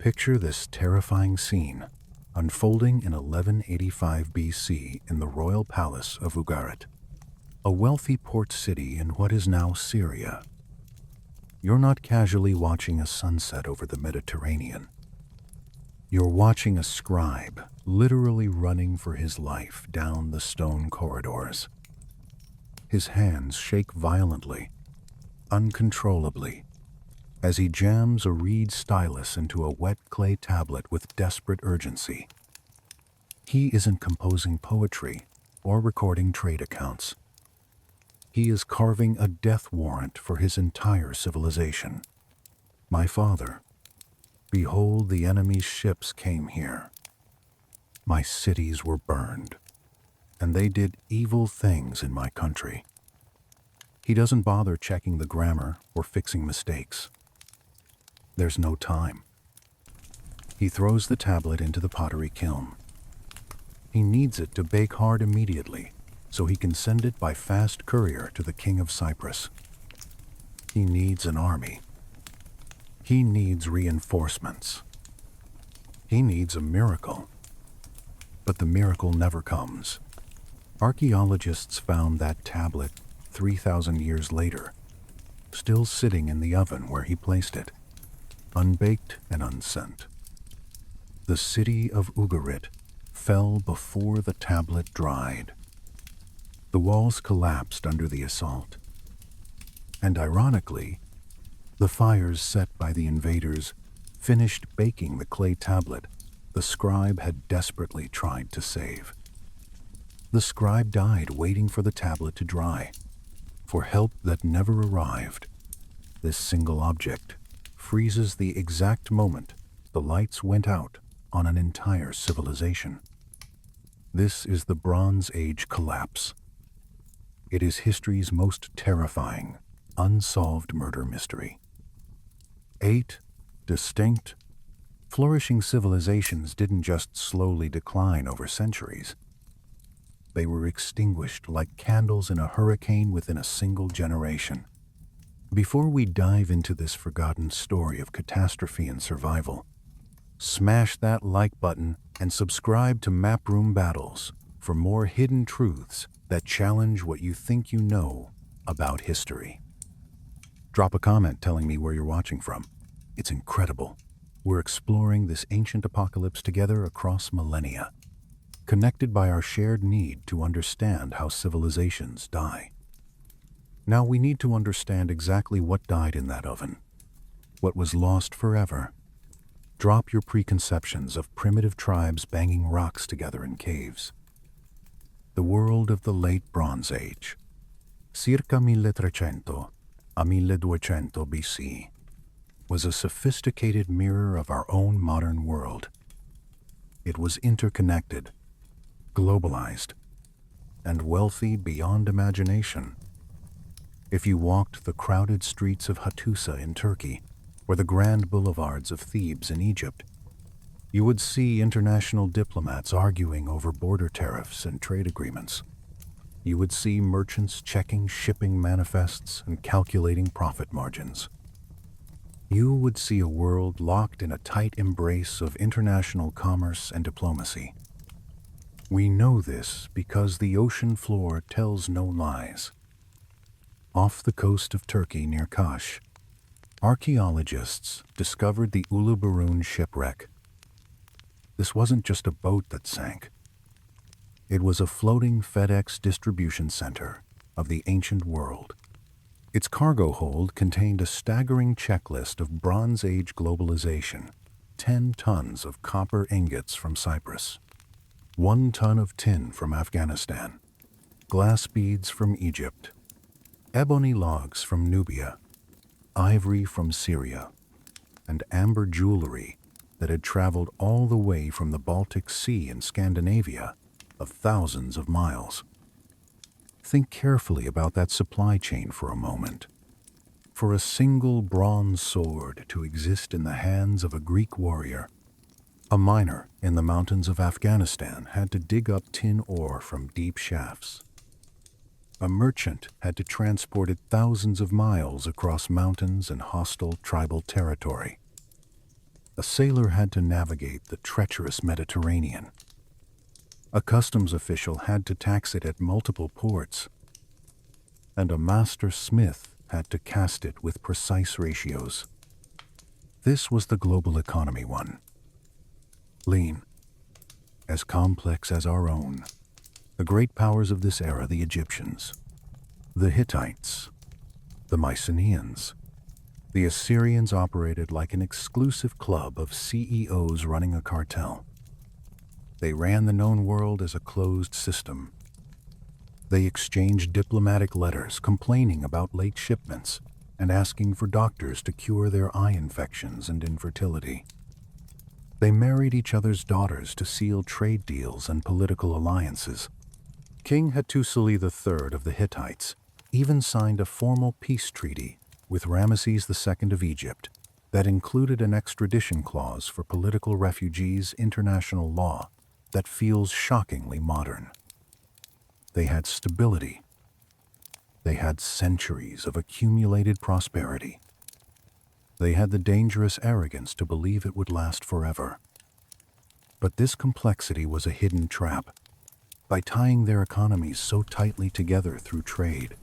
Picture this terrifying scene unfolding in 1185 BC in the royal palace of Ugarit, a wealthy port city in what is now Syria. You're not casually watching a sunset over the Mediterranean. You're watching a scribe literally running for his life down the stone corridors. His hands shake violently, uncontrollably, as he jams a reed stylus into a wet clay tablet with desperate urgency. He isn't composing poetry or recording trade accounts. He is carving a death warrant for his entire civilization. My father, behold, the enemy's ships came here. My cities were burned, and they did evil things in my country. He doesn't bother checking the grammar or fixing mistakes. There's no time. He throws the tablet into the pottery kiln. He needs it to bake hard immediately, so he can send it by fast courier to the king of Cyprus. He needs an army. He needs reinforcements. He needs a miracle. But the miracle never comes. Archaeologists found that tablet 3,000 years later, still sitting in the oven where he placed it, unbaked and unsent. The city of Ugarit fell before the tablet dried. The walls collapsed under the assault. And ironically, the fires set by the invaders finished baking the clay tablet the scribe had desperately tried to save. The scribe died waiting for the tablet to dry, for help that never arrived. This single object freezes the exact moment the lights went out on an entire civilization. This is the Bronze Age collapse. It is history's most terrifying, unsolved murder mystery. 8 distinct, flourishing civilizations didn't just slowly decline over centuries. They were extinguished like candles in a hurricane within a single generation. Before we dive into this forgotten story of catastrophe and survival, smash that like button and subscribe to Maproom Battles for more hidden truths that challenge what you think you know about history. Drop a comment telling me where you're watching from. It's incredible. We're exploring this ancient apocalypse together across millennia, connected by our shared need to understand how civilizations die. Now we need to understand exactly what died in that oven, what was lost forever. Drop your preconceptions of primitive tribes banging rocks together in caves. The world of the late Bronze Age, circa 1300 a 1200 BC, was a sophisticated mirror of our own modern world. It was interconnected, globalized, and wealthy beyond imagination. If you walked the crowded streets of Hattusa in Turkey, or the grand boulevards of Thebes in Egypt, you would see international diplomats arguing over border tariffs and trade agreements. You would see merchants checking shipping manifests and calculating profit margins. You would see a world locked in a tight embrace of international commerce and diplomacy. We know this because the ocean floor tells no lies. Off the coast of Turkey near Kaş, archaeologists discovered the Uluburun shipwreck. This wasn't just a boat that sank. It was a floating FedEx distribution center of the ancient world. Its cargo hold contained a staggering checklist of Bronze Age globalization, 10 tons of copper ingots from Cyprus, 1 ton of tin from Afghanistan, glass beads from Egypt, ebony logs from Nubia, ivory from Syria, and amber jewelry that had traveled all the way from the Baltic Sea in Scandinavia of thousands of miles. Think carefully about that supply chain for a moment. For a single bronze sword to exist in the hands of a Greek warrior, a miner in the mountains of Afghanistan had to dig up tin ore from deep shafts. A merchant had to transport it thousands of miles across mountains and hostile tribal territory. A sailor had to navigate the treacherous Mediterranean. A customs official had to tax it at multiple ports. And a master smith had to cast it with precise ratios. This was the global economy one. Lean, as complex as our own. The great powers of this era, the Egyptians, the Hittites, the Mycenaeans, the Assyrians operated like an exclusive club of CEOs running a cartel. They ran the known world as a closed system. They exchanged diplomatic letters complaining about late shipments and asking for doctors to cure their eye infections and infertility. They married each other's daughters to seal trade deals and political alliances. King Hattusili III of the Hittites even signed a formal peace treaty with Ramesses II of Egypt that included an extradition clause for political refugees, international law that feels shockingly modern. They had stability. They had centuries of accumulated prosperity. They had the dangerous arrogance to believe it would last forever. But this complexity was a hidden trap. By tying their economies so tightly together through trade,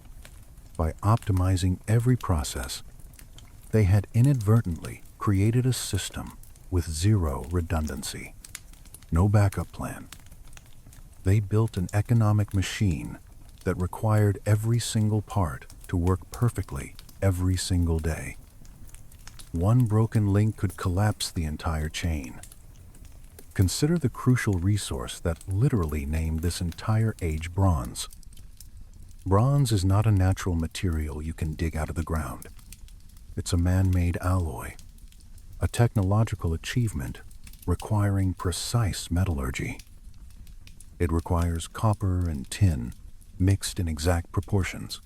by optimizing every process, they had inadvertently created a system with zero redundancy, no backup plan. They built an economic machine that required every single part to work perfectly every single day. One broken link could collapse the entire chain. Consider the crucial resource that literally named this entire age bronze. Bronze is not a natural material you can dig out of the ground. It's a man-made alloy, a technological achievement requiring precise metallurgy. It requires copper and tin mixed in exact proportions.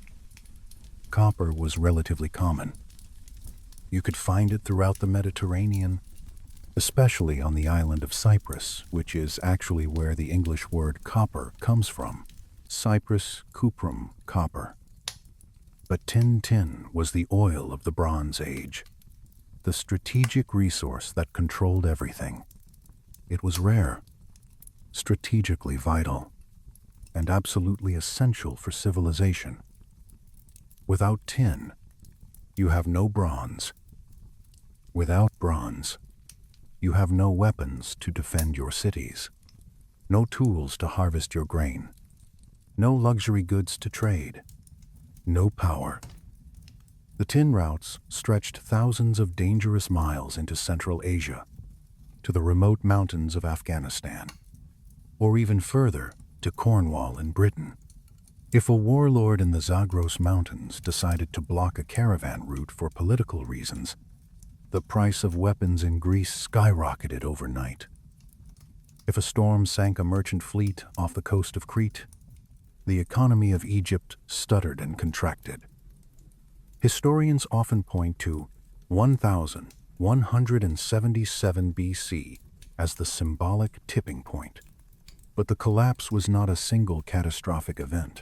Copper was relatively common. You could find it throughout the Mediterranean, especially on the island of Cyprus, which is actually where the English word copper comes from. Cyprus, cuprum, copper. But tin was the oil of the Bronze Age, the strategic resource that controlled everything. It was rare, strategically vital, and absolutely essential for civilization. Without tin, you have no bronze. Without bronze, you have no weapons to defend your cities, no tools to harvest your grain, no luxury goods to trade, no power. The tin routes stretched thousands of dangerous miles into Central Asia, to the remote mountains of Afghanistan, or even further to Cornwall in Britain. If a warlord in the Zagros Mountains decided to block a caravan route for political reasons, the price of weapons in Greece skyrocketed overnight. If a storm sank a merchant fleet off the coast of Crete, the economy of Egypt stuttered and contracted. Historians often point to 1177 BC as the symbolic tipping point. But the collapse was not a single catastrophic event.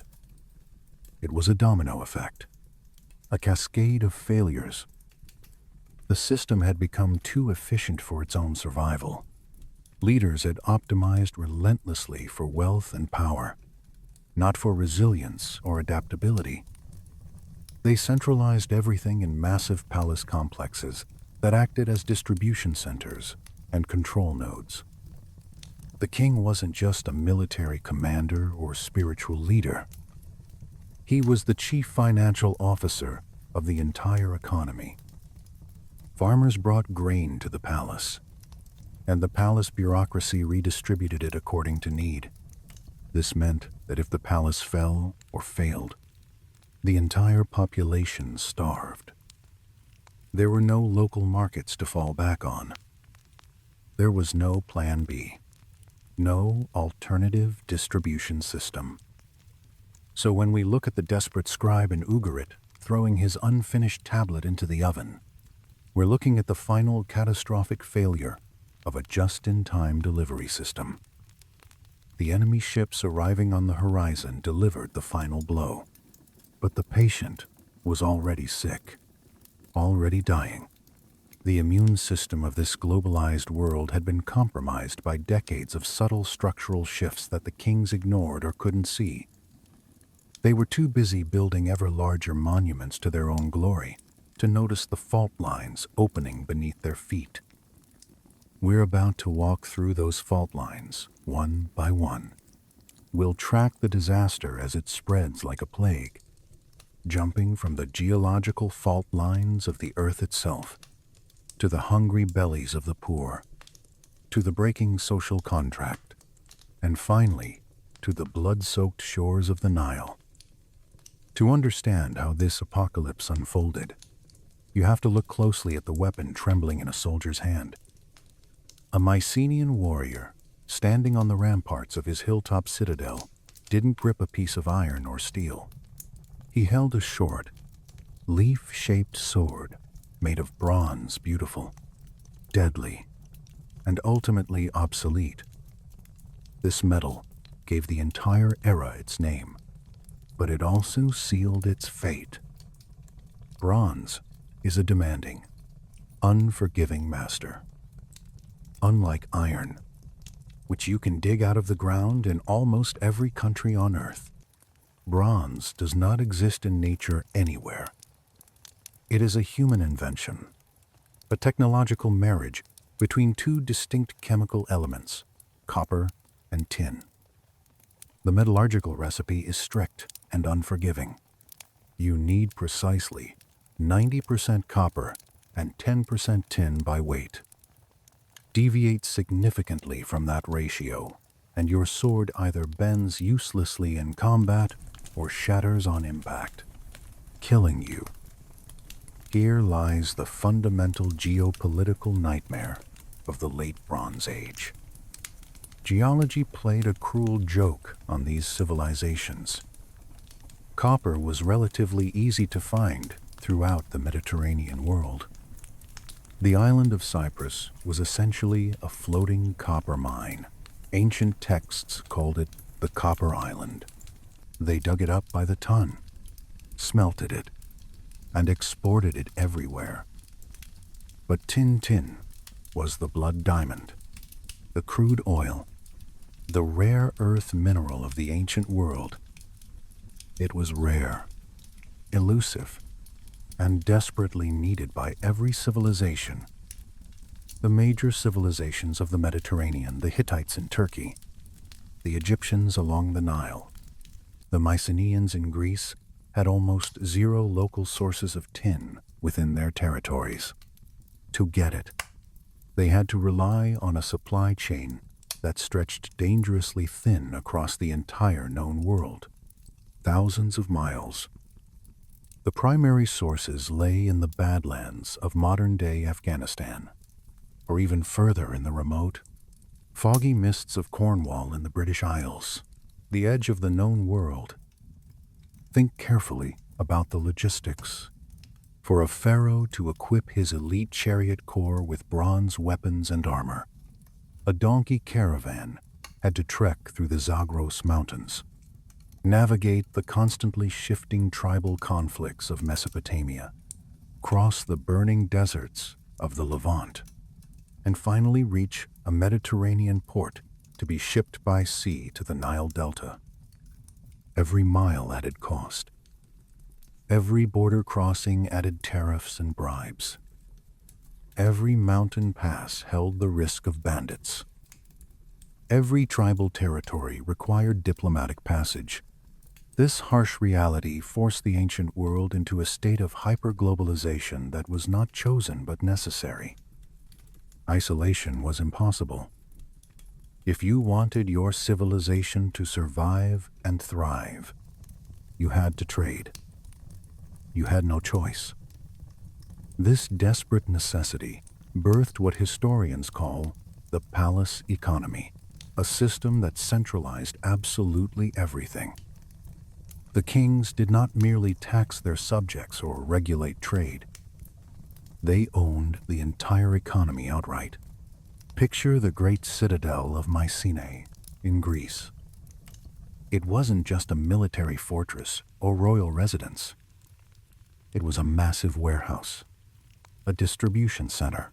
It was a domino effect, a cascade of failures. The system had become too efficient for its own survival. Leaders had optimized relentlessly for wealth and power, not for resilience or adaptability. They centralized everything in massive palace complexes that acted as distribution centers and control nodes. The king wasn't just a military commander or spiritual leader. He was the chief financial officer of the entire economy. Farmers brought grain to the palace, and the palace bureaucracy redistributed it according to need. This meant that if the palace fell or failed, the entire population starved. There were no local markets to fall back on. There was no plan B, no alternative distribution system. So when we look at the desperate scribe in Ugarit throwing his unfinished tablet into the oven, we're looking at the final catastrophic failure of a just-in-time delivery system. The enemy ships arriving on the horizon delivered the final blow, but the patient was already sick, already dying. The immune system of this globalized world had been compromised by decades of subtle structural shifts that the kings ignored or couldn't see. They were too busy building ever larger monuments to their own glory to notice the fault lines opening beneath their feet. We're about to walk through those fault lines, one by one. We'll track the disaster as it spreads like a plague, jumping from the geological fault lines of the earth itself, to the hungry bellies of the poor, to the breaking social contract, and finally, to the blood-soaked shores of the Nile. To understand how this apocalypse unfolded, you have to look closely at the weapon trembling in a soldier's hand. A Mycenaean warrior, standing on the ramparts of his hilltop citadel, didn't grip a piece of iron or steel. He held a short, leaf-shaped sword made of bronze, beautiful, deadly, and ultimately obsolete. This metal gave the entire era its name, but it also sealed its fate. Bronze is a demanding, unforgiving master. Unlike iron, which you can dig out of the ground in almost every country on Earth, bronze does not exist in nature anywhere. It is a human invention, a technological marriage between two distinct chemical elements, copper and tin. The metallurgical recipe is strict and unforgiving. You need precisely 90% copper and 10% tin by weight. Deviate significantly from that ratio, and your sword either bends uselessly in combat or shatters on impact, killing you. Here lies the fundamental geopolitical nightmare of the late Bronze Age. Geology played a cruel joke on these civilizations. Copper was relatively easy to find throughout the Mediterranean world. The island of Cyprus was essentially a floating copper mine. Ancient texts called it the Copper Island. They dug it up by the ton, smelted it, and exported it everywhere. But tin was the blood diamond, the crude oil, the rare earth mineral of the ancient world. It was rare, elusive, and desperately needed by every civilization. The major civilizations of the Mediterranean, the Hittites in Turkey, the Egyptians along the Nile, the Mycenaeans in Greece, had almost zero local sources of tin within their territories. To get it, they had to rely on a supply chain that stretched dangerously thin across the entire known world, thousands of miles. The primary sources lay in the Badlands of modern-day Afghanistan, or even further in the remote, foggy mists of Cornwall in the British Isles, the edge of the known world. Think carefully about the logistics. For a pharaoh to equip his elite chariot corps with bronze weapons and armor, a donkey caravan had to trek through the Zagros Mountains, navigate the constantly shifting tribal conflicts of Mesopotamia, cross the burning deserts of the Levant, and finally reach a Mediterranean port to be shipped by sea to the Nile Delta. Every mile added cost. Every border crossing added tariffs and bribes. Every mountain pass held the risk of bandits. Every tribal territory required diplomatic passage. This harsh reality forced the ancient world into a state of hyperglobalization that was not chosen but necessary. Isolation was impossible. If you wanted your civilization to survive and thrive, you had to trade. You had no choice. This desperate necessity birthed what historians call the palace economy, a system that centralized absolutely everything. The kings did not merely tax their subjects or regulate trade. They owned the entire economy outright. Picture the great citadel of Mycenae in Greece. It wasn't just a military fortress or royal residence. It was a massive warehouse, a distribution center,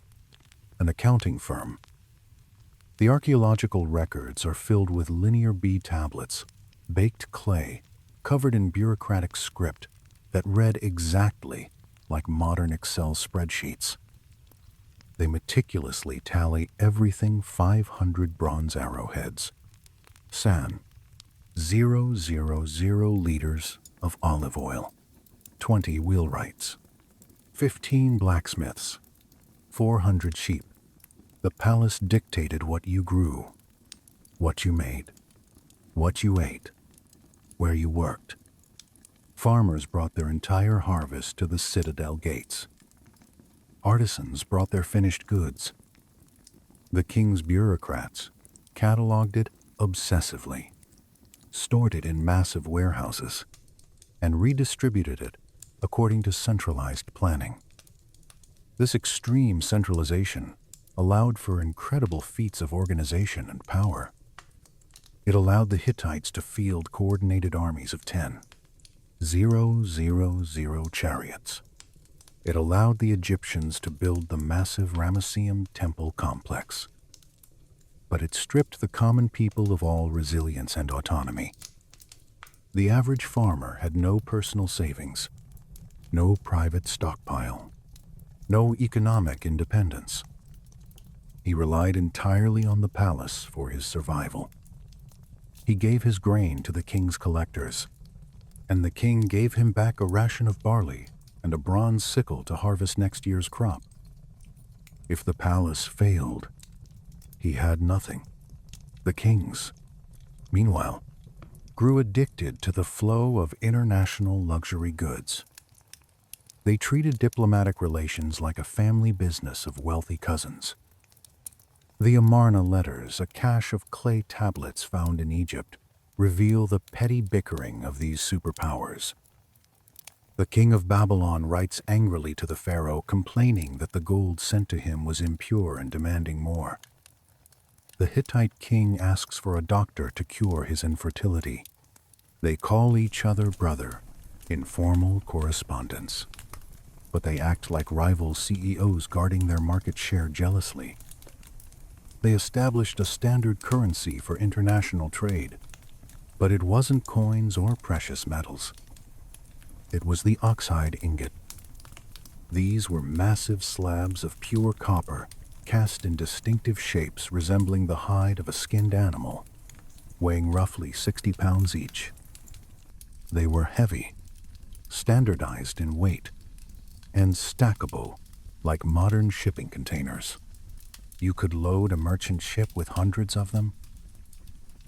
an accounting firm. The archaeological records are filled with linear bead tablets, baked clay, covered in bureaucratic script that read exactly like modern Excel spreadsheets. They meticulously tally everything: 500 bronze arrowheads, sand, 0.000 liters of olive oil, 20 wheelwrights, 15 blacksmiths, 400 sheep. The palace dictated what you grew, what you made, what you ate, where you worked. Farmers brought their entire harvest to the citadel gates. Artisans brought their finished goods. The king's bureaucrats cataloged it obsessively, stored it in massive warehouses, and redistributed it according to centralized planning. This extreme centralization allowed for incredible feats of organization and power. It allowed the Hittites to field coordinated armies of 10, 000 chariots. It allowed the Egyptians to build the massive Ramesseum temple complex. But it stripped the common people of all resilience and autonomy. The average farmer had no personal savings, no private stockpile, no economic independence. He relied entirely on the palace for his survival. He gave his grain to the king's collectors, and the king gave him back a ration of barley and a bronze sickle to harvest next year's crop. If the palace failed, he had nothing. The kings, meanwhile, grew addicted to the flow of international luxury goods. They treated diplomatic relations like a family business of wealthy cousins. The Amarna letters, a cache of clay tablets found in Egypt, reveal the petty bickering of these superpowers. The king of Babylon writes angrily to the pharaoh, complaining that the gold sent to him was impure and demanding more. The Hittite king asks for a doctor to cure his infertility. They call each other brother in formal correspondence, but they act like rival CEOs guarding their market share jealously. They established a standard currency for international trade, but it wasn't coins or precious metals. It was the oxhide ingot. These were massive slabs of pure copper, cast in distinctive shapes resembling the hide of a skinned animal, weighing roughly 60 pounds each. They were heavy, standardized in weight, and stackable like modern shipping containers. You could load a merchant ship with hundreds of them.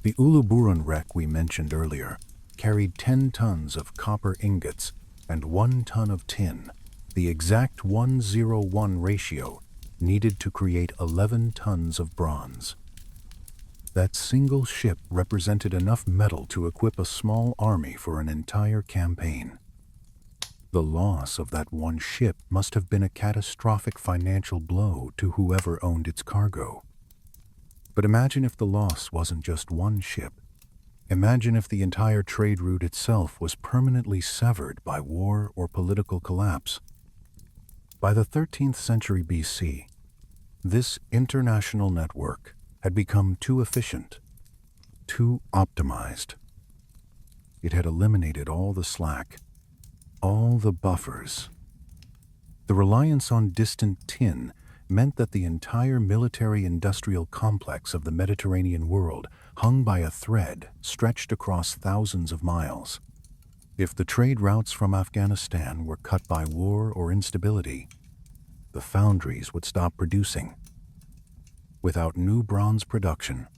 The Uluburun wreck we mentioned earlier carried 10 tons of copper ingots and 1 ton of tin, the exact 1:1 ratio needed to create 11 tons of bronze. That single ship represented enough metal to equip a small army for an entire campaign. The loss of that one ship must have been a catastrophic financial blow to whoever owned its cargo. But imagine if the loss wasn't just one ship. Imagine if the entire trade route itself was permanently severed by war or political collapse. By the 13th century BC, this international network had become too efficient, too optimized. It had eliminated all the slack, all the buffers. The reliance on distant tin meant that the entire military-industrial complex of the Mediterranean world hung by a thread stretched across thousands of miles. If the trade routes from Afghanistan were cut by war or instability, the foundries would stop producing. Without new bronze production,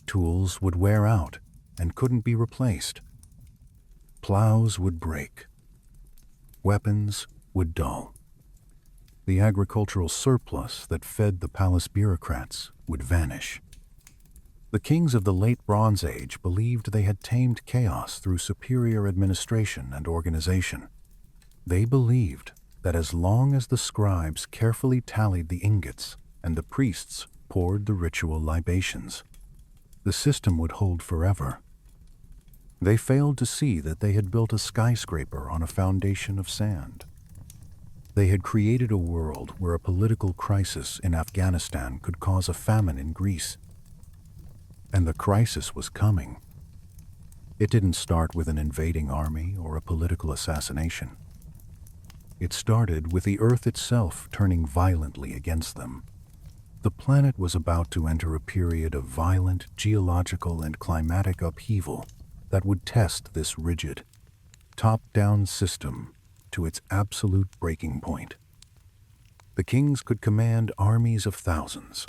tools would wear out and couldn't be replaced. Plows would break. Weapons would dull. The agricultural surplus that fed the palace bureaucrats would vanish. The kings of the late Bronze Age believed they had tamed chaos through superior administration and organization. They believed that as long as the scribes carefully tallied the ingots and the priests poured the ritual libations, the system would hold forever. They failed to see that they had built a skyscraper on a foundation of sand. They had created a world where a political crisis in Afghanistan could cause a famine in Greece. And the crisis was coming. It didn't start with an invading army or a political assassination. It started with the Earth itself turning violently against them. The planet was about to enter a period of violent geological and climatic upheaval that would test this rigid, top-down system to its absolute breaking point. The kings could command armies of thousands.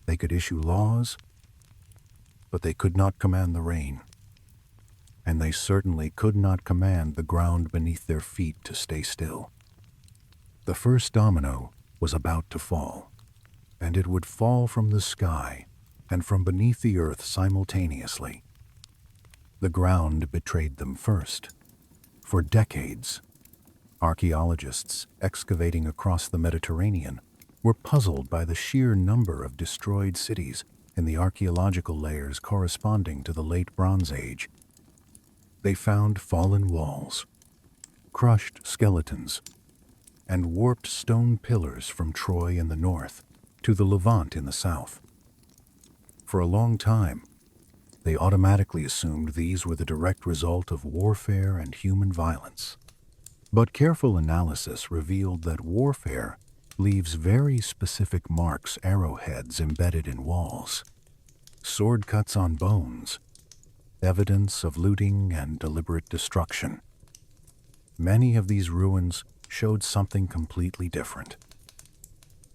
They could issue laws, but they could not command the rain. And they certainly could not command the ground beneath their feet to stay still. The first domino was about to fall, and it would fall from the sky and from beneath the earth simultaneously. The ground betrayed them first. For decades, archaeologists excavating across the Mediterranean were puzzled by the sheer number of destroyed cities in the archaeological layers corresponding to the Late Bronze Age. They found fallen walls, crushed skeletons, and warped stone pillars from Troy in the north to the Levant in the south. For a long time, they automatically assumed these were the direct result of warfare and human violence. But careful analysis revealed that warfare leaves very specific marks, arrowheads embedded in walls, sword cuts on bones, evidence of looting and deliberate destruction. Many of these ruins showed something completely different.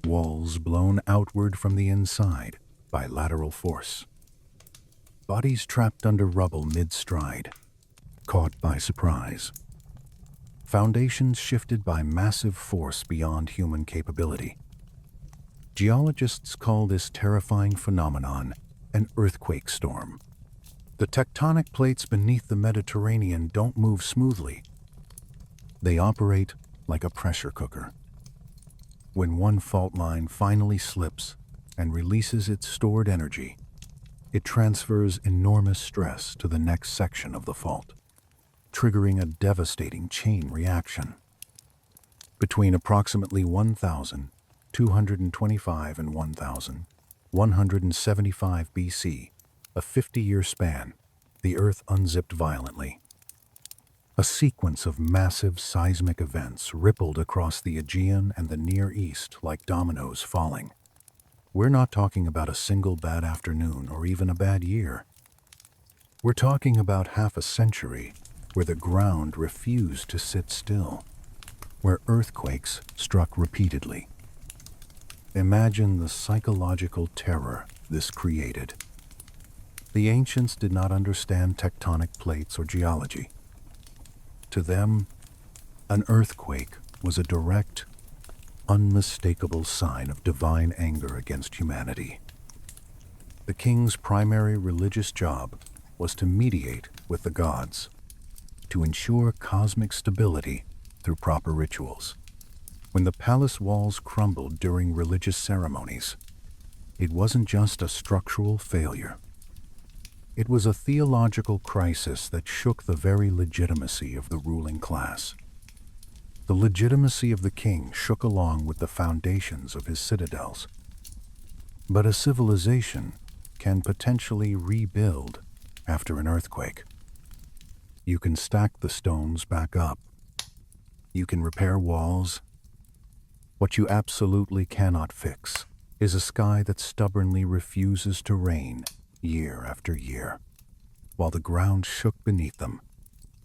Walls blown outward from the inside by lateral force. Bodies trapped under rubble mid-stride, caught by surprise. Foundations shifted by massive force beyond human capability. Geologists call this terrifying phenomenon an earthquake storm. The tectonic plates beneath the Mediterranean don't move smoothly. They operate like a pressure cooker. When one fault line finally slips and releases its stored energy, it transfers enormous stress to the next section of the fault, triggering a devastating chain reaction. Between approximately 1,225 and 1,175 BC, a 50-year span, the Earth unzipped violently. A sequence of massive seismic events rippled across the Aegean and the Near East like dominoes falling. We're not talking about a single bad afternoon or even a bad year. We're talking about half a century where the ground refused to sit still, where earthquakes struck repeatedly. Imagine the psychological terror this created. The ancients did not understand tectonic plates or geology. To them, an earthquake was a direct, unmistakable sign of divine anger against humanity. The king's primary religious job was to mediate with the gods, to ensure cosmic stability through proper rituals. When the palace walls crumbled during religious ceremonies, it wasn't just a structural failure. It was a theological crisis that shook the very legitimacy of the ruling class. The legitimacy of the king shook along with the foundations of his citadels. But a civilization can potentially rebuild after an earthquake. You can stack the stones back up. You can repair walls. What you absolutely cannot fix is a sky that stubbornly refuses to rain year after year. While the ground shook beneath them,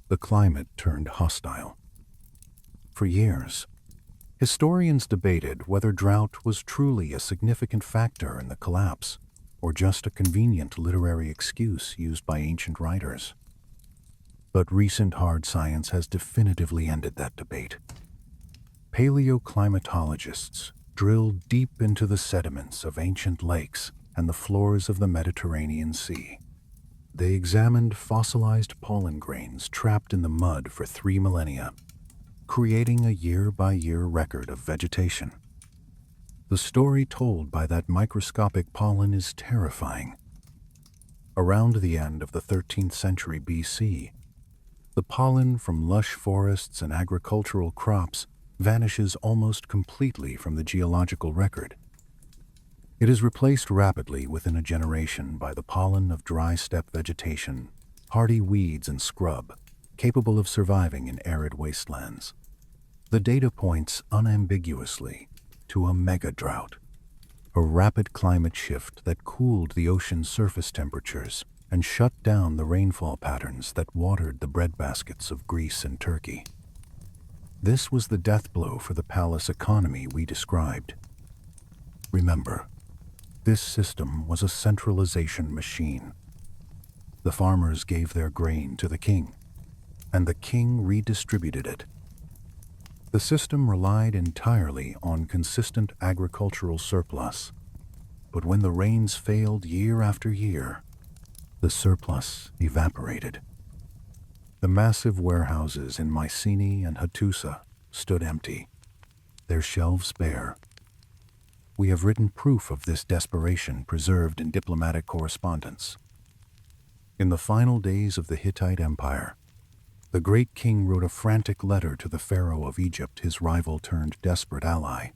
the climate turned hostile. For years, historians debated whether drought was truly a significant factor in the collapse or just a convenient literary excuse used by ancient writers. But recent hard science has definitively ended that debate. Paleoclimatologists drilled deep into the sediments of ancient lakes and the floors of the Mediterranean Sea. They examined fossilized pollen grains trapped in the mud for 3 millennia, creating a year-by-year record of vegetation. The story told by that microscopic pollen is terrifying. Around the end of the 13th century BC, the pollen from lush forests and agricultural crops vanishes almost completely from the geological record. It is replaced rapidly within a generation by the pollen of dry steppe vegetation, hardy weeds and scrub, capable of surviving in arid wastelands. The data points unambiguously to a mega drought, a rapid climate shift that cooled the ocean's surface temperatures and shut down the rainfall patterns that watered the breadbaskets of Greece and Turkey. This was the death blow for the palace economy we described. Remember, this system was a centralization machine. The farmers gave their grain to the king, and the king redistributed it. The system relied entirely on consistent agricultural surplus, but when the rains failed year after year, the surplus evaporated. The massive warehouses in Mycenae and Hattusa stood empty, their shelves bare. We have written proof of this desperation preserved in diplomatic correspondence. In the final days of the Hittite Empire, the great king wrote a frantic letter to the pharaoh of Egypt, his rival turned desperate ally.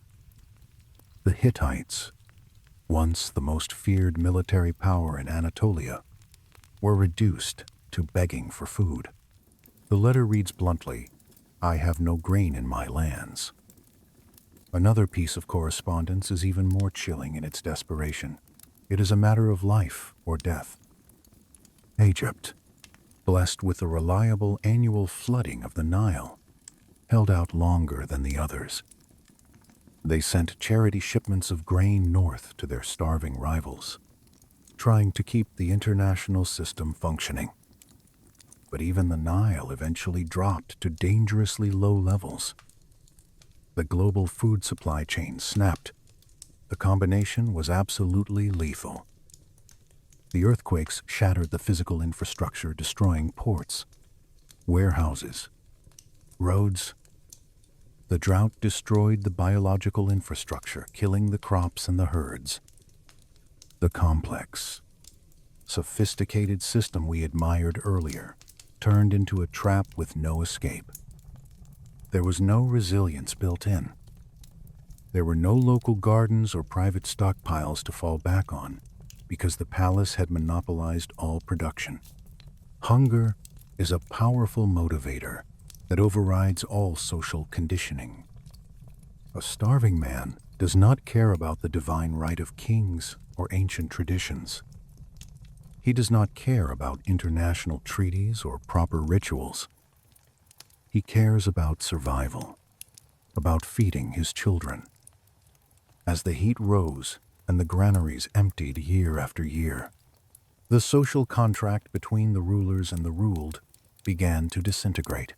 The Hittites, once the most feared military power in Anatolia, were reduced to begging for food. The letter reads bluntly, "I have no grain in my lands." Another piece of correspondence is even more chilling in its desperation. It is a matter of life or death. Egypt, blessed with the reliable annual flooding of the Nile, held out longer than the others. They sent charity shipments of grain north to their starving rivals, trying to keep the international system functioning. But even the Nile eventually dropped to dangerously low levels. The global food supply chain snapped. The combination was absolutely lethal. The earthquakes shattered the physical infrastructure, destroying ports, warehouses, roads. The drought destroyed the biological infrastructure, killing the crops and the herds. The complex, sophisticated system we admired earlier turned into a trap with no escape. There was no resilience built in. There were no local gardens or private stockpiles to fall back on because the palace had monopolized all production. Hunger is a powerful motivator that overrides all social conditioning. A starving man does not care about the divine right of kings or ancient traditions. He does not care about international treaties or proper rituals. He cares about survival, about feeding his children. As the heat rose and the granaries emptied year after year, the social contract between the rulers and the ruled began to disintegrate.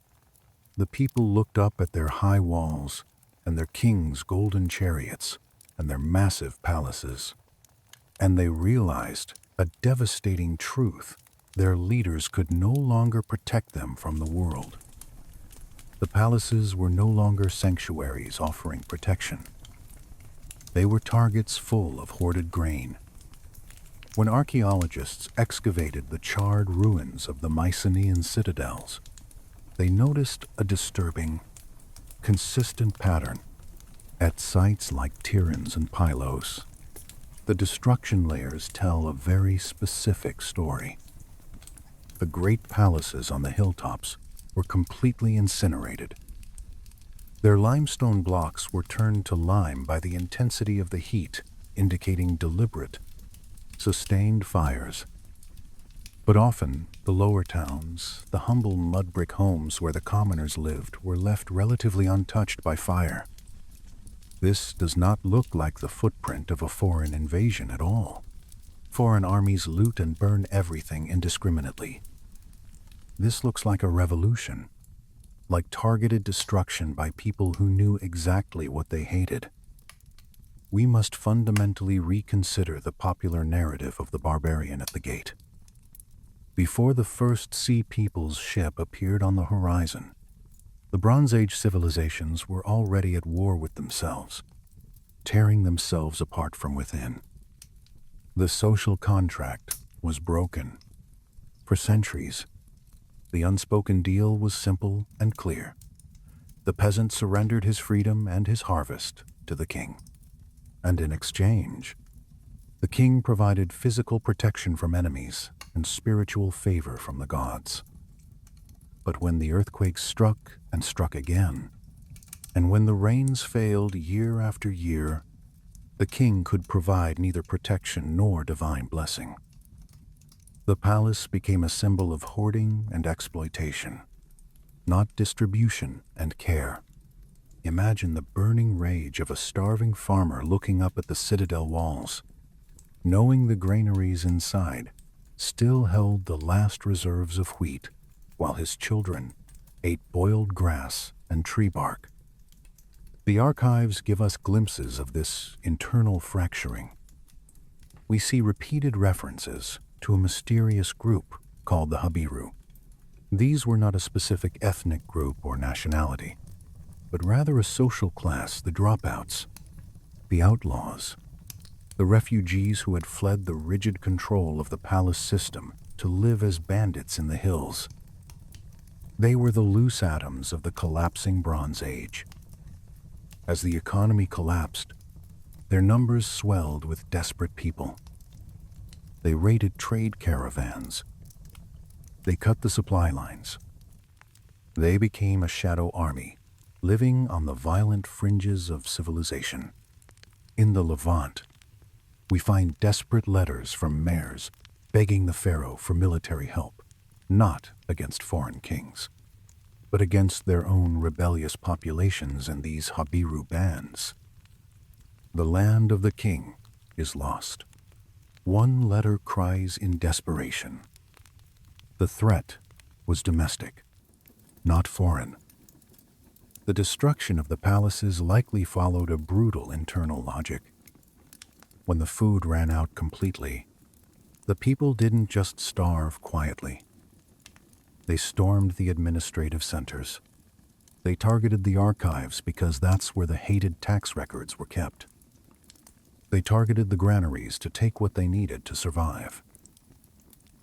The people looked up at their high walls and their kings' golden chariots and their massive palaces, and they realized a devastating truth: their leaders could no longer protect them from the world. The palaces were no longer sanctuaries offering protection. They were targets full of hoarded grain. When archaeologists excavated the charred ruins of the Mycenaean citadels, they noticed a disturbing, consistent pattern. At sites like Tiryns and Pylos, the destruction layers tell a very specific story. The great palaces on the hilltops were completely incinerated. Their limestone blocks were turned to lime by the intensity of the heat, indicating deliberate, sustained fires. But often, the lower towns, the humble mud brick homes where the commoners lived, were left relatively untouched by fire. This does not look like the footprint of a foreign invasion at all. Foreign armies loot and burn everything indiscriminately. This looks like a revolution, like targeted destruction by people who knew exactly what they hated. We must fundamentally reconsider the popular narrative of the barbarian at the gate. Before the first Sea People's ship appeared on the horizon, the Bronze Age civilizations were already at war with themselves, tearing themselves apart from within. The social contract was broken. For centuries, the unspoken deal was simple and clear. The peasant surrendered his freedom and his harvest to the king. And in exchange, the king provided physical protection from enemies and spiritual favor from the gods. But when the earthquakes struck and struck again, and when the rains failed year after year, the king could provide neither protection nor divine blessing. The palace became a symbol of hoarding and exploitation, not distribution and care. Imagine the burning rage of a starving farmer looking up at the citadel walls, knowing the granaries inside still held the last reserves of wheat, while his children ate boiled grass and tree bark. The archives give us glimpses of this internal fracturing. We see repeated references to a mysterious group called the Habiru. These were not a specific ethnic group or nationality, but rather a social class, the dropouts, the outlaws, the refugees who had fled the rigid control of the palace system to live as bandits in the hills. They were the loose atoms of the collapsing Bronze Age. As the economy collapsed, their numbers swelled with desperate people. They raided trade caravans. They cut the supply lines. They became a shadow army, living on the violent fringes of civilization. In the Levant, we find desperate letters from mayors begging the pharaoh for military help, not against foreign kings, but against their own rebellious populations and these Habiru bands. The land of the king is lost. One letter cries in desperation. The threat was domestic, not foreign. The destruction of the palaces likely followed a brutal internal logic. When the food ran out completely, the people didn't just starve quietly. They stormed the administrative centers. They targeted the archives because that's where the hated tax records were kept. They targeted the granaries to take what they needed to survive.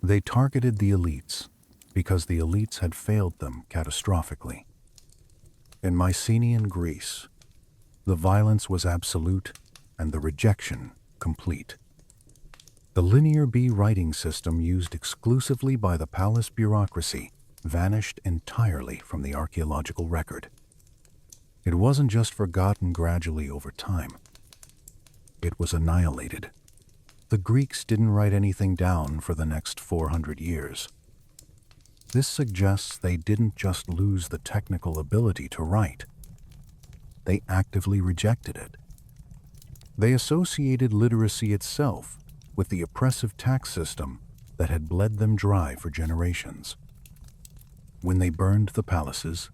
They targeted the elites because the elites had failed them catastrophically. In Mycenaean Greece, the violence was absolute and the rejection complete. The Linear B writing system used exclusively by the palace bureaucracy vanished entirely from the archaeological record. It wasn't just forgotten gradually over time. It was annihilated. The Greeks didn't write anything down for the next 400 years. This suggests they didn't just lose the technical ability to write. They actively rejected it. They associated literacy itself with the oppressive tax system that had bled them dry for generations. When they burned the palaces,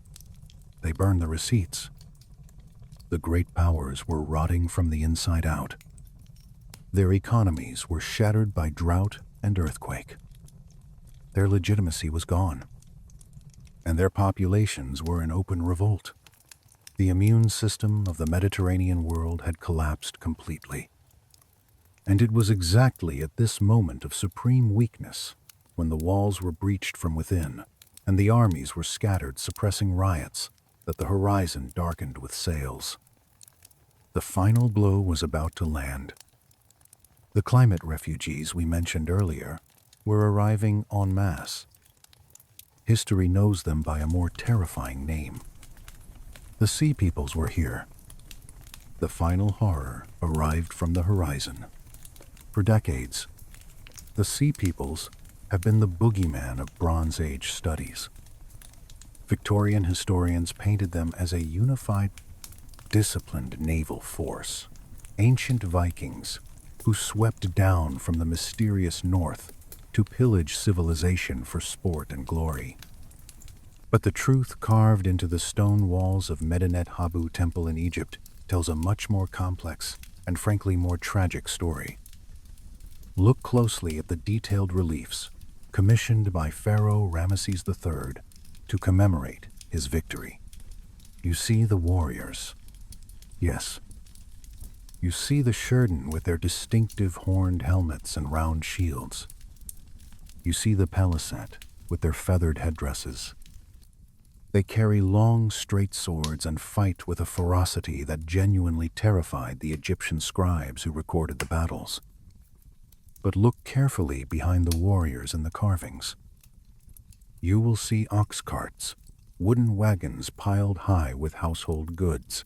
they burned the receipts. The great powers were rotting from the inside out. Their economies were shattered by drought and earthquake. Their legitimacy was gone, and their populations were in open revolt. The immune system of the Mediterranean world had collapsed completely. And it was exactly at this moment of supreme weakness, when the walls were breached from within, and the armies were scattered suppressing riots, that the horizon darkened with sails. The final blow was about to land. The climate refugees we mentioned earlier were arriving en masse. History knows them by a more terrifying name. The Sea Peoples were here. The final horror arrived from the horizon. For decades, the Sea Peoples have been the boogeyman of Bronze Age studies. Victorian historians painted them as a unified, disciplined naval force, ancient Vikings who swept down from the mysterious north to pillage civilization for sport and glory. But the truth carved into the stone walls of Medinet Habu Temple in Egypt tells a much more complex and frankly more tragic story. Look closely at the detailed reliefs commissioned by Pharaoh Ramesses III to commemorate his victory. You see the warriors. Yes. You see the Shurden with their distinctive horned helmets and round shields. You see the Palisat with their feathered headdresses. They carry long, straight swords and fight with a ferocity that genuinely terrified the Egyptian scribes who recorded the battles. But look carefully behind the warriors in the carvings. You will see ox carts, wooden wagons piled high with household goods,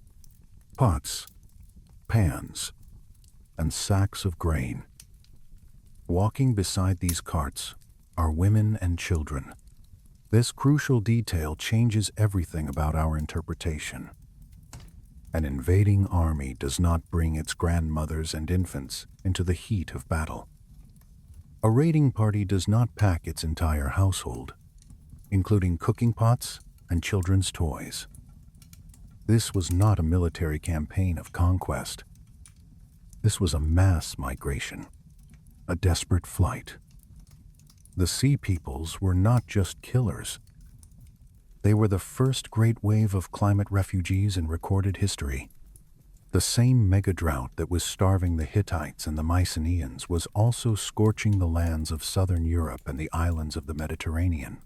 pots, pans, and sacks of grain. Walking beside these carts are women and children. This crucial detail changes everything about our interpretation. An invading army does not bring its grandmothers and infants into the heat of battle. A raiding party does not pack its entire household, including cooking pots and children's toys. This was not a military campaign of conquest. This was a mass migration, a desperate flight. The Sea Peoples were not just killers. They were the first great wave of climate refugees in recorded history. The same mega drought that was starving the Hittites and the Mycenaeans was also scorching the lands of southern Europe and the islands of the Mediterranean.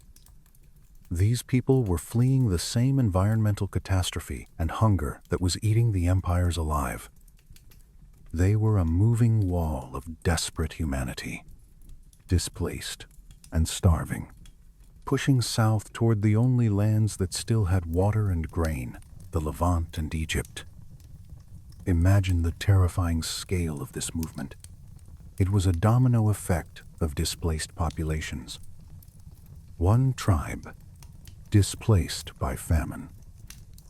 These people were fleeing the same environmental catastrophe and hunger that was eating the empires alive. They were a moving wall of desperate humanity, displaced and starving, pushing south toward the only lands that still had water and grain, the Levant and Egypt. Imagine the terrifying scale of this movement. It was a domino effect of displaced populations. One tribe, displaced by famine,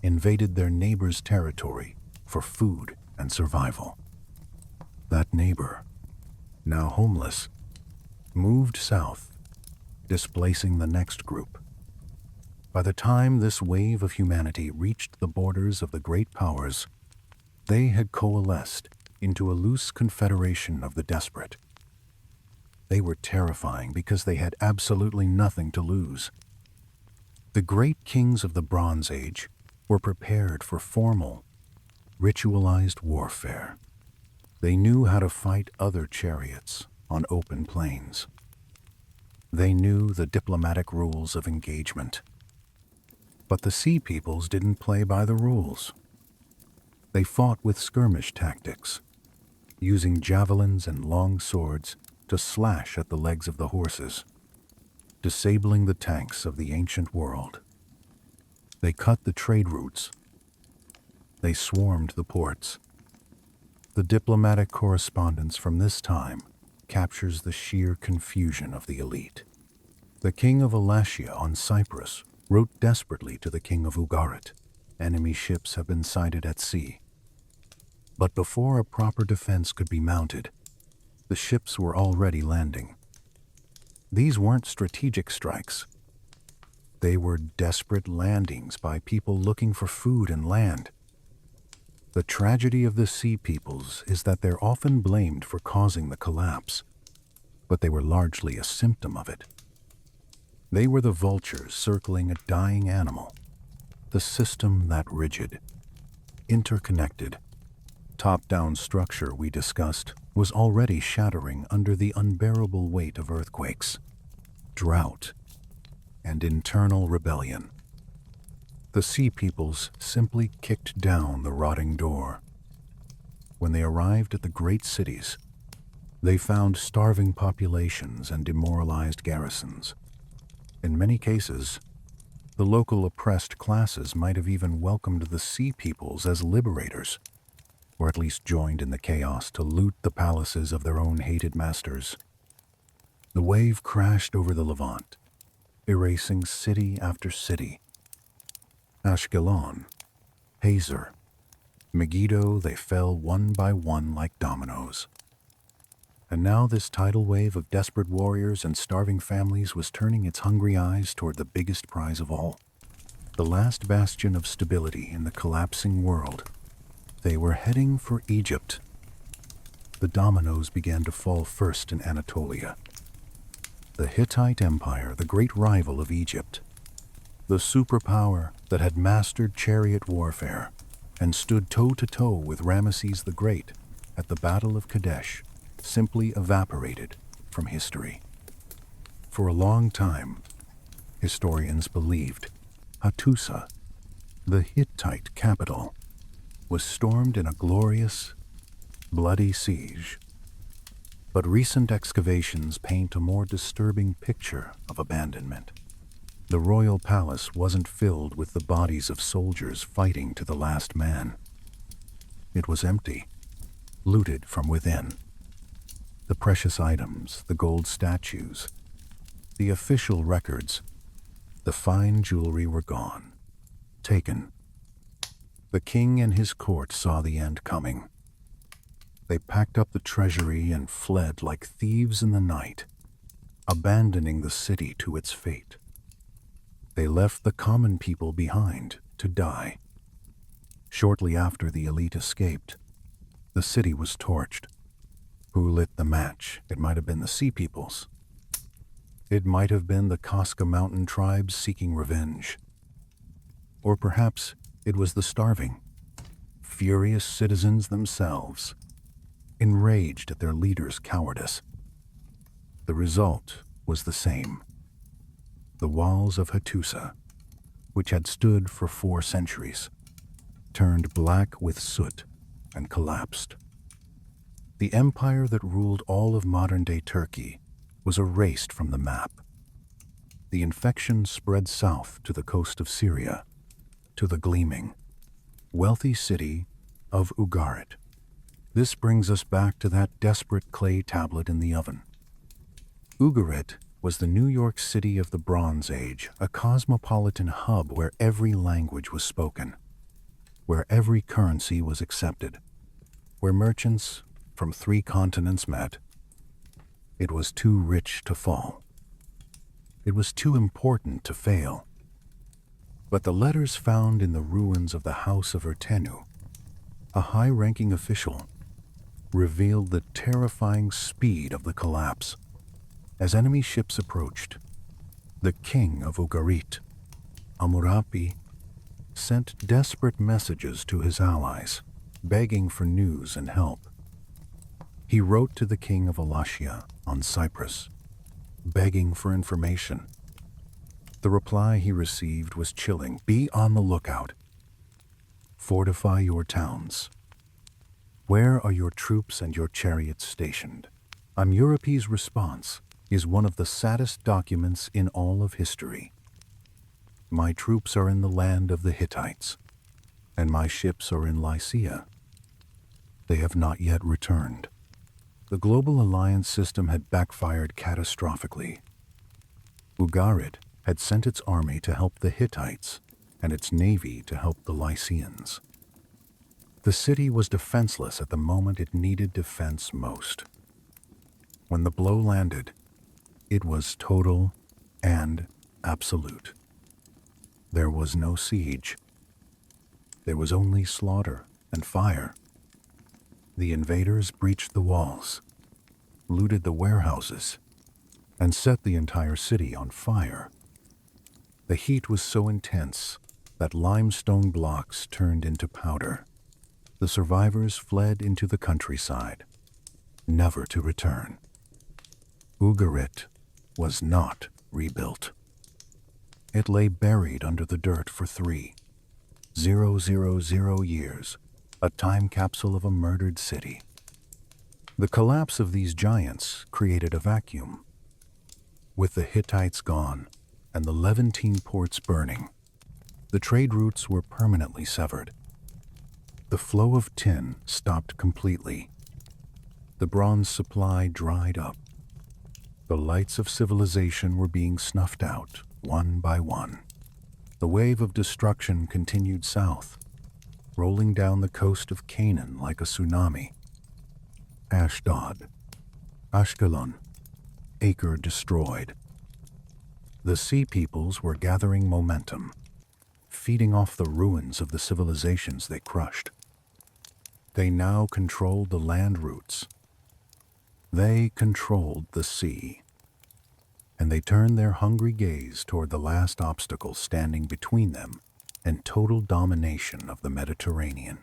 invaded their neighbor's territory for food and survival. That neighbor, now homeless, moved south, displacing the next group. By the time this wave of humanity reached the borders of the great powers, they had coalesced into a loose confederation of the desperate. They were terrifying because they had absolutely nothing to lose. The great kings of the Bronze Age were prepared for formal, ritualized warfare. They knew how to fight other chariots on open plains. They knew the diplomatic rules of engagement. But the Sea Peoples didn't play by the rules. They fought with skirmish tactics, using javelins and long swords to slash at the legs of the horses, disabling the tanks of the ancient world. They cut the trade routes. They swarmed the ports. The diplomatic correspondence from this time captures the sheer confusion of the elite. The king of Alatia on Cyprus wrote desperately to the king of Ugarit, "Enemy ships have been sighted at sea." But before a proper defense could be mounted, the ships were already landing. These weren't strategic strikes. They were desperate landings by people looking for food and land. The tragedy of the Sea Peoples is that they're often blamed for causing the collapse, but they were largely a symptom of it. They were the vultures circling a dying animal, the system that rigid, interconnected, top-down structure we discussed was already shattering under the unbearable weight of earthquakes, drought, and internal rebellion. The Sea Peoples simply kicked down the rotting door. When they arrived at the great cities, they found starving populations and demoralized garrisons. In many cases, the local oppressed classes might have even welcomed the Sea Peoples as liberators, or at least joined in the chaos to loot the palaces of their own hated masters. The wave crashed over the Levant, erasing city after city. Ashkelon, Hazor, Megiddo, they fell one by one like dominoes. And now this tidal wave of desperate warriors and starving families was turning its hungry eyes toward the biggest prize of all, the last bastion of stability in the collapsing world. They were heading for Egypt. The dominoes began to fall first in Anatolia. The Hittite Empire, the great rival of Egypt, the superpower that had mastered chariot warfare and stood toe-to-toe with Ramesses the Great at the Battle of Kadesh, simply evaporated from history. For a long time, historians believed Hattusa, the Hittite capital, was stormed in a glorious, bloody siege. But recent excavations paint a more disturbing picture of abandonment. The royal palace wasn't filled with the bodies of soldiers fighting to the last man. It was empty, looted from within. The precious items, the gold statues, the official records, the fine jewelry were gone, taken. The king and his court saw the end coming. They packed up the treasury and fled like thieves in the night, abandoning the city to its fate. They left the common people behind to die. Shortly after the elite escaped, the city was torched. Who lit the match? It might have been the Sea Peoples. It might have been the Casca Mountain tribes seeking revenge. Or perhaps it was the starving, furious citizens themselves, enraged at their leaders' cowardice. The result was the same. The walls of Hattusa, which had stood for 4 centuries, turned black with soot and collapsed. The empire that ruled all of modern-day Turkey was erased from the map. The infection spread south to the coast of Syria, to the gleaming, wealthy city of Ugarit. This brings us back to that desperate clay tablet in the oven. Ugarit was the New York City of the Bronze Age, a cosmopolitan hub where every language was spoken, where every currency was accepted, where merchants from 3 continents met. It was too rich to fall. It was too important to fail. But the letters found in the ruins of the House of Ertenu, a high-ranking official, revealed the terrifying speed of the collapse. As enemy ships approached, the king of Ugarit, Hammurabi, sent desperate messages to his allies, begging for news and help. He wrote to the king of Wallachia on Cyprus, begging for information. The reply he received was chilling. Be on the lookout. Fortify your towns. Where are your troops and your chariots stationed? Hammurabi's response is one of the saddest documents in all of history. My troops are in the land of the Hittites, and my ships are in Lycia. They have not yet returned. The global alliance system had backfired catastrophically. Ugarit had sent its army to help the Hittites and its navy to help the Lycians. The city was defenseless at the moment it needed defense most. When the blow landed, it was total and absolute. There was no siege. There was only slaughter and fire. The invaders breached the walls, looted the warehouses, and set the entire city on fire. The heat was so intense that limestone blocks turned into powder. The survivors fled into the countryside, never to return. Ugarit was not rebuilt. It lay buried under the dirt for 3,000 years, a time capsule of a murdered city. The collapse of these giants created a vacuum. With the Hittites gone and the Levantine ports burning, the trade routes were permanently severed. The flow of tin stopped completely. The bronze supply dried up. The lights of civilization were being snuffed out, one by one. The wave of destruction continued south, rolling down the coast of Canaan like a tsunami. Ashdod, Ashkelon, Acre destroyed. The Sea Peoples were gathering momentum, feeding off the ruins of the civilizations they crushed. They now controlled the land routes. They controlled the sea. And they turned their hungry gaze toward the last obstacle standing between them and total domination of the Mediterranean.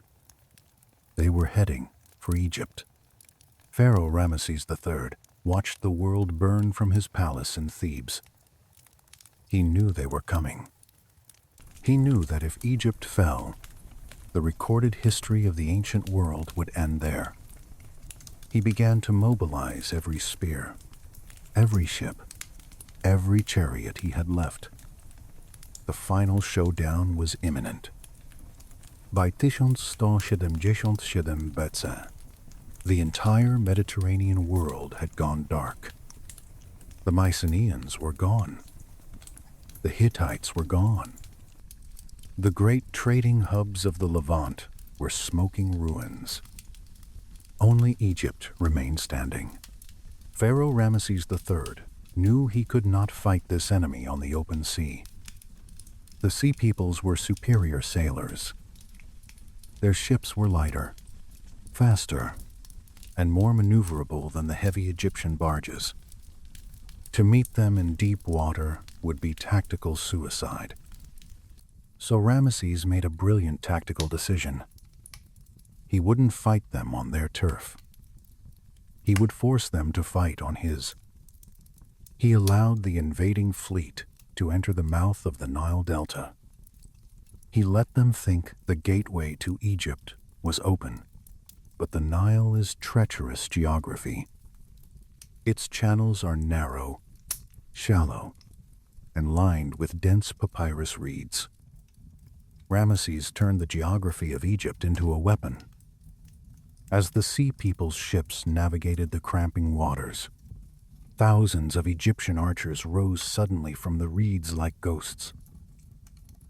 They were heading for Egypt. Pharaoh Ramesses III watched the world burn from his palace in Thebes. He knew they were coming. He knew that if Egypt fell, the recorded history of the ancient world would end there. He began to mobilize every spear, every ship, every chariot he had left. The final showdown was imminent. By 1177 BC, the entire Mediterranean world had gone dark. The Mycenaeans were gone. The Hittites were gone. The great trading hubs of the Levant were smoking ruins. Only Egypt remained standing. Pharaoh Ramesses III knew he could not fight this enemy on the open sea. The Sea Peoples were superior sailors. Their ships were lighter, faster, and more maneuverable than the heavy Egyptian barges. To meet them in deep water would be tactical suicide. So Ramesses made a brilliant tactical decision. He wouldn't fight them on their turf. He would force them to fight on his. He allowed the invading fleet to enter the mouth of the Nile Delta. He let them think the gateway to Egypt was open, but the Nile is treacherous geography. Its channels are narrow, shallow, and lined with dense papyrus reeds. Ramesses turned the geography of Egypt into a weapon. As the Sea People's ships navigated the cramping waters, thousands of Egyptian archers rose suddenly from the reeds like ghosts.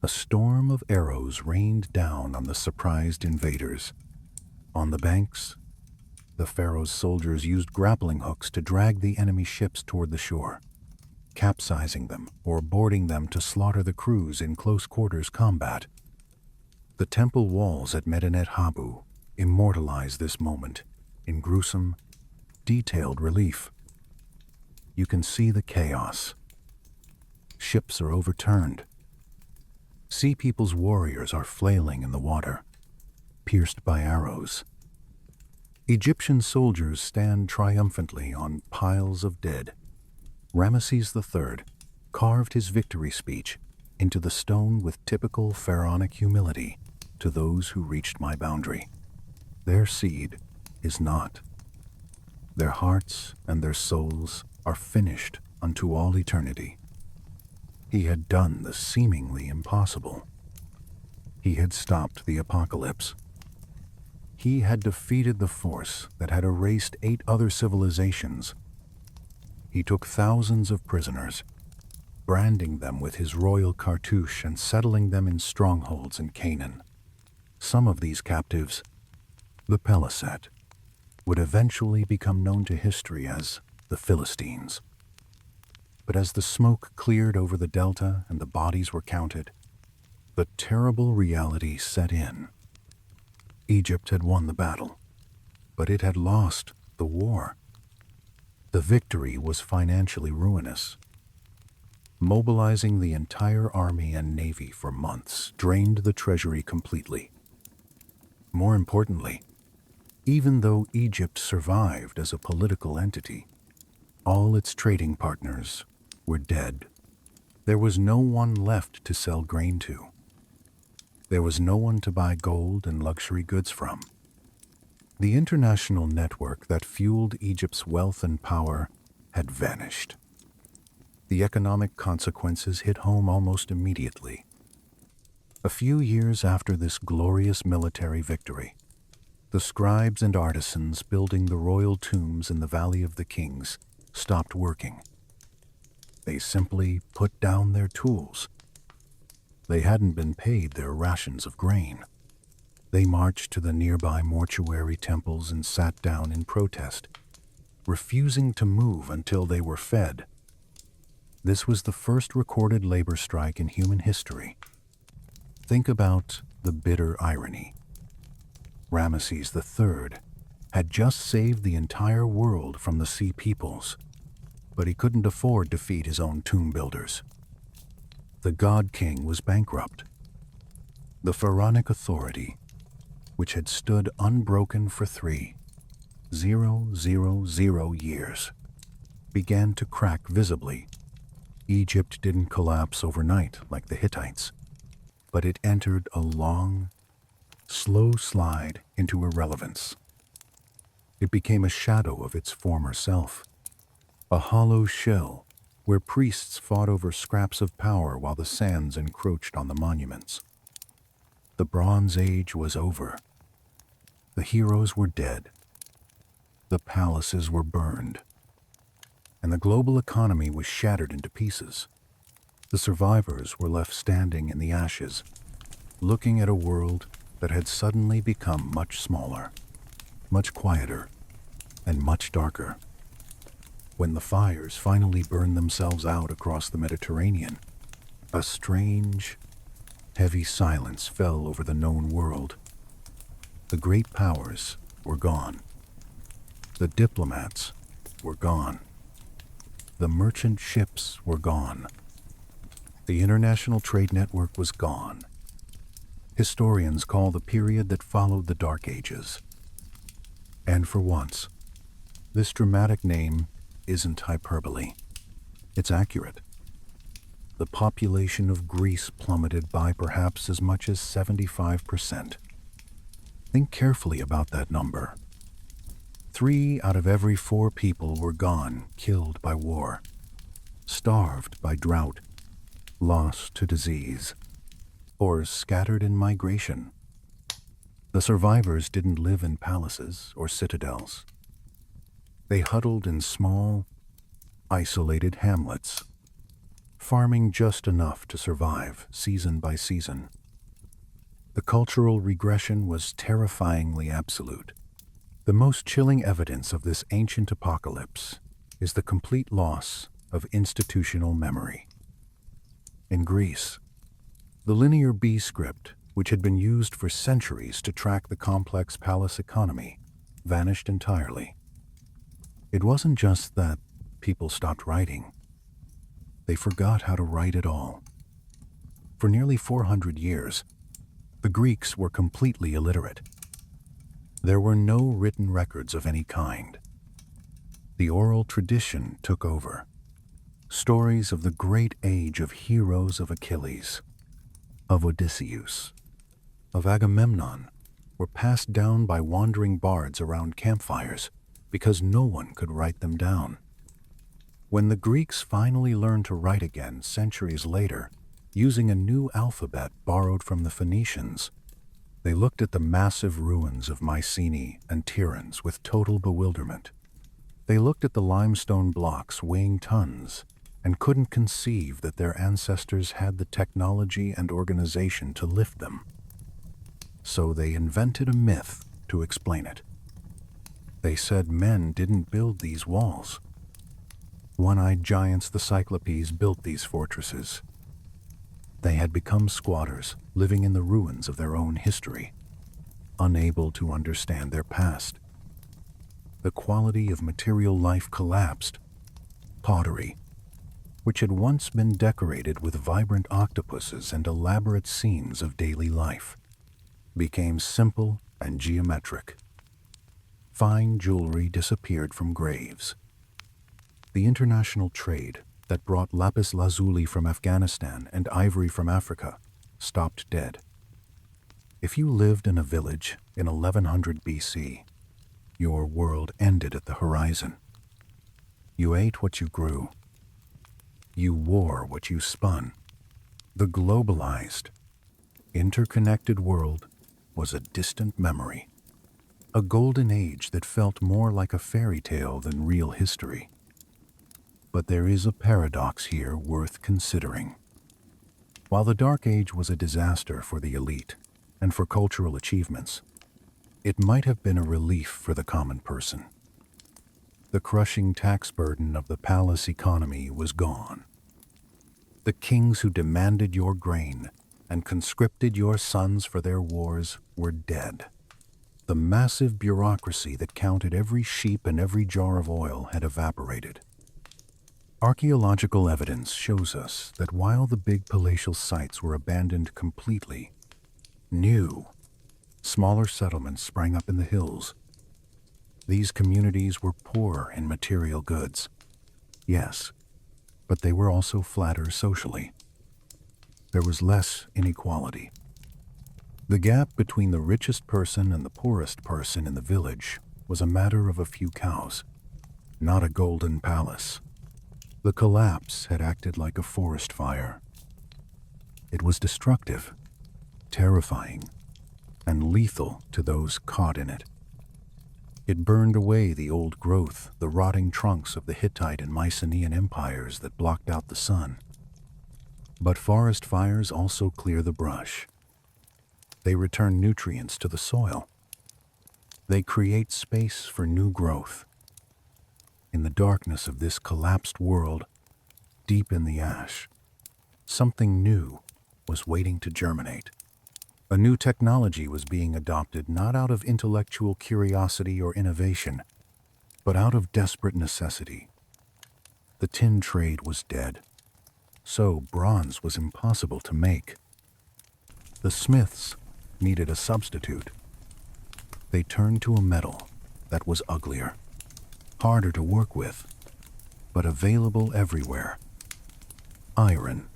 A storm of arrows rained down on the surprised invaders. On the banks, the pharaoh's soldiers used grappling hooks to drag the enemy ships toward the shore, capsizing them or boarding them to slaughter the crews in close quarters combat. The temple walls at Medinet Habu immortalize this moment in gruesome, detailed relief. You can see the chaos. Ships are overturned. Sea People's warriors are flailing in the water, pierced by arrows. Egyptian soldiers stand triumphantly on piles of dead. Ramesses III carved his victory speech into the stone with typical pharaonic humility to those who reached my boundary. Their seed is not. Their hearts and their souls are finished unto all eternity. He had done the seemingly impossible. He had stopped the apocalypse. He had defeated the force that had erased 8 other civilizations. He took thousands of prisoners, branding them with his royal cartouche and settling them in strongholds in Canaan. Some of these captives, the Peliset, would eventually become known to history as the Philistines. But as the smoke cleared over the delta and the bodies were counted, the terrible reality set in. Egypt had won the battle, but it had lost the war. The victory was financially ruinous. Mobilizing the entire army and navy for months drained the treasury completely. More importantly, even though Egypt survived as a political entity, all its trading partners were dead. There was no one left to sell grain to. There was no one to buy gold and luxury goods from. The international network that fueled Egypt's wealth and power had vanished. The economic consequences hit home almost immediately. A few years after this glorious military victory, the scribes and artisans building the royal tombs in the Valley of the Kings stopped working. They simply put down their tools. They hadn't been paid their rations of grain. They marched to the nearby mortuary temples and sat down in protest, refusing to move until they were fed. This was the first recorded labor strike in human history. Think about the bitter irony. Ramesses III had just saved the entire world from the Sea Peoples, but he couldn't afford to feed his own tomb builders. The God King was bankrupt. The pharaonic authority, which had stood unbroken for 3,000 years, began to crack visibly. Egypt didn't collapse overnight like the Hittites. but it entered a long, slow slide into irrelevance. It became a shadow of its former self, a hollow shell where priests fought over scraps of power while the sands encroached on the monuments. The Bronze Age was over. The heroes were dead. The palaces were burned. And the global economy was shattered into pieces. The survivors were left standing in the ashes, looking at a world that had suddenly become much smaller, much quieter, and much darker. When the fires finally burned themselves out across the Mediterranean, a strange, heavy silence fell over the known world. The great powers were gone. The diplomats were gone. The merchant ships were gone. The international trade network was gone. Historians call the period that followed the Dark Ages. And for once, this dramatic name isn't hyperbole. It's accurate. The population of Greece plummeted by perhaps as much as 75%. Think carefully about that number. 3 out of every 4 people were gone, killed by war, starved by drought, lost to disease, or scattered in migration. The survivors didn't live in palaces or citadels. They huddled in small, isolated hamlets, farming just enough to survive season by season. The cultural regression was terrifyingly absolute. The most chilling evidence of this ancient apocalypse is the complete loss of institutional memory. In Greece, the linear B script, which had been used for centuries to track the complex palace economy, vanished entirely. It wasn't just that people stopped writing. They forgot how to write at all. For nearly 400 years, the Greeks were completely illiterate. There were no written records of any kind. The oral tradition took over. Stories of the great age of heroes of Achilles, of Odysseus, of Agamemnon were passed down by wandering bards around campfires because no one could write them down. When the Greeks finally learned to write again centuries later, using a new alphabet borrowed from the Phoenicians, they looked at the massive ruins of Mycenae and Tiryns with total bewilderment. They looked at the limestone blocks weighing tons and couldn't conceive that their ancestors had the technology and organization to lift them. So they invented a myth to explain it. They said men didn't build these walls. One-eyed giants, the Cyclopes, built these fortresses. They had become squatters, living in the ruins of their own history, unable to understand their past. The quality of material life collapsed. Pottery, which had once been decorated with vibrant octopuses and elaborate scenes of daily life, became simple and geometric. Fine jewelry disappeared from graves. The international trade that brought lapis lazuli from Afghanistan and ivory from Africa stopped dead. If you lived in a village in 1100 BC, your world ended at the horizon. You ate what you grew. You wore what you spun. The globalized, interconnected world was a distant memory, a golden age that felt more like a fairy tale than real history. But there is a paradox here worth considering. While the Dark Age was a disaster for the elite and for cultural achievements, it might have been a relief for the common person. The crushing tax burden of the palace economy was gone. The kings who demanded your grain and conscripted your sons for their wars were dead. The massive bureaucracy that counted every sheep and every jar of oil had evaporated. Archaeological evidence shows us that while the big palatial sites were abandoned completely, new, smaller settlements sprang up in the hills. These communities were poor in material goods, yes, but they were also flatter socially. there was less inequality. The gap between the richest person and the poorest person in the village was a matter of a few cows, not a golden palace. The collapse had acted like a forest fire. It was destructive, terrifying, and lethal to those caught in it. It burned away the old growth, the rotting trunks of the Hittite and Mycenaean empires that blocked out the sun. But forest fires also clear the brush. They return nutrients to the soil. They create space for new growth. In the darkness of this collapsed world, deep in the ash, something new was waiting to germinate. A new technology was being adopted not out of intellectual curiosity or innovation, but out of desperate necessity. The tin trade was dead, so bronze was impossible to make. The smiths needed a substitute. They turned to a metal that was uglier, harder to work with, but available everywhere. Iron.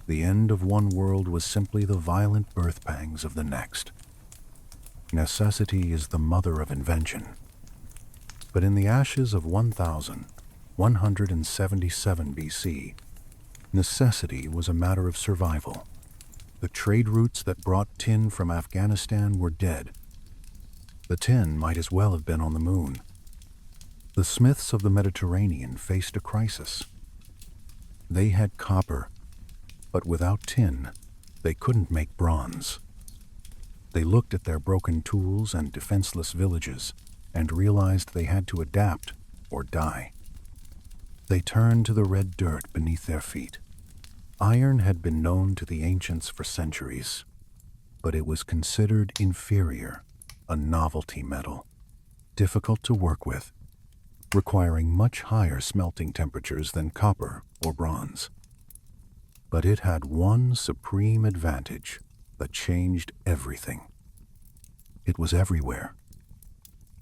The end of one world was simply the violent birth pangs of the next. Necessity is the mother of invention. But in the ashes of 1177 BC, necessity was a matter of survival. The trade routes that brought tin from Afghanistan were dead. The tin might as well have been on the moon. The smiths of the Mediterranean faced a crisis. They had copper, but without tin, they couldn't make bronze. They looked at their broken tools and defenseless villages and realized they had to adapt or die. They turned to the red dirt beneath their feet. Iron had been known to the ancients for centuries, but it was considered inferior, a novelty metal, difficult to work with, requiring much higher smelting temperatures than copper or bronze. But it had one supreme advantage that changed everything. It was everywhere.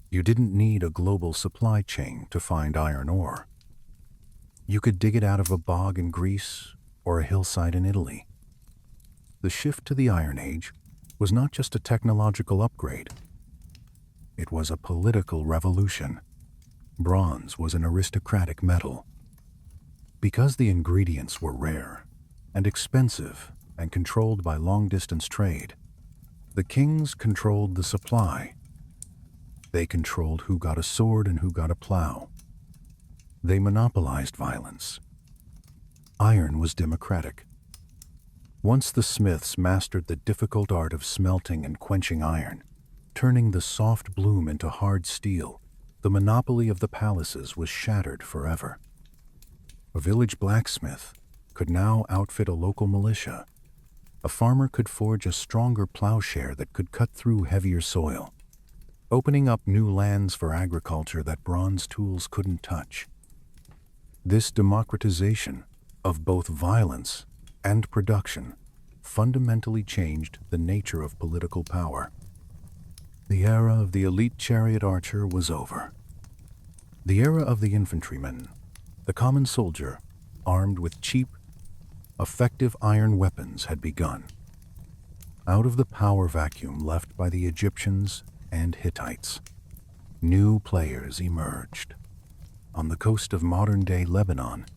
You didn't need a global supply chain to find iron ore. You could dig it out of a bog in Greece or a hillside in Italy. The shift to the Iron Age was not just a technological upgrade. It was a political revolution. Bronze was an aristocratic metal. Because the ingredients were rare and expensive and controlled by long-distance trade, the kings controlled the supply. They controlled who got a sword and who got a plow. They monopolized violence. Iron was democratic. Once the smiths mastered the difficult art of smelting and quenching iron, turning the soft bloom into hard steel, the monopoly of the palaces was shattered forever. A village blacksmith could now outfit a local militia. A farmer could forge a stronger plowshare that could cut through heavier soil, opening up new lands for agriculture that bronze tools couldn't touch. This democratization of both violence and production fundamentally changed the nature of political power. The era of the elite chariot archer was over. The era of the infantryman, the common soldier, armed with cheap, effective iron weapons, had begun. Out of the power vacuum left by the Egyptians and Hittites, new players emerged. On the coast of modern-day Lebanon,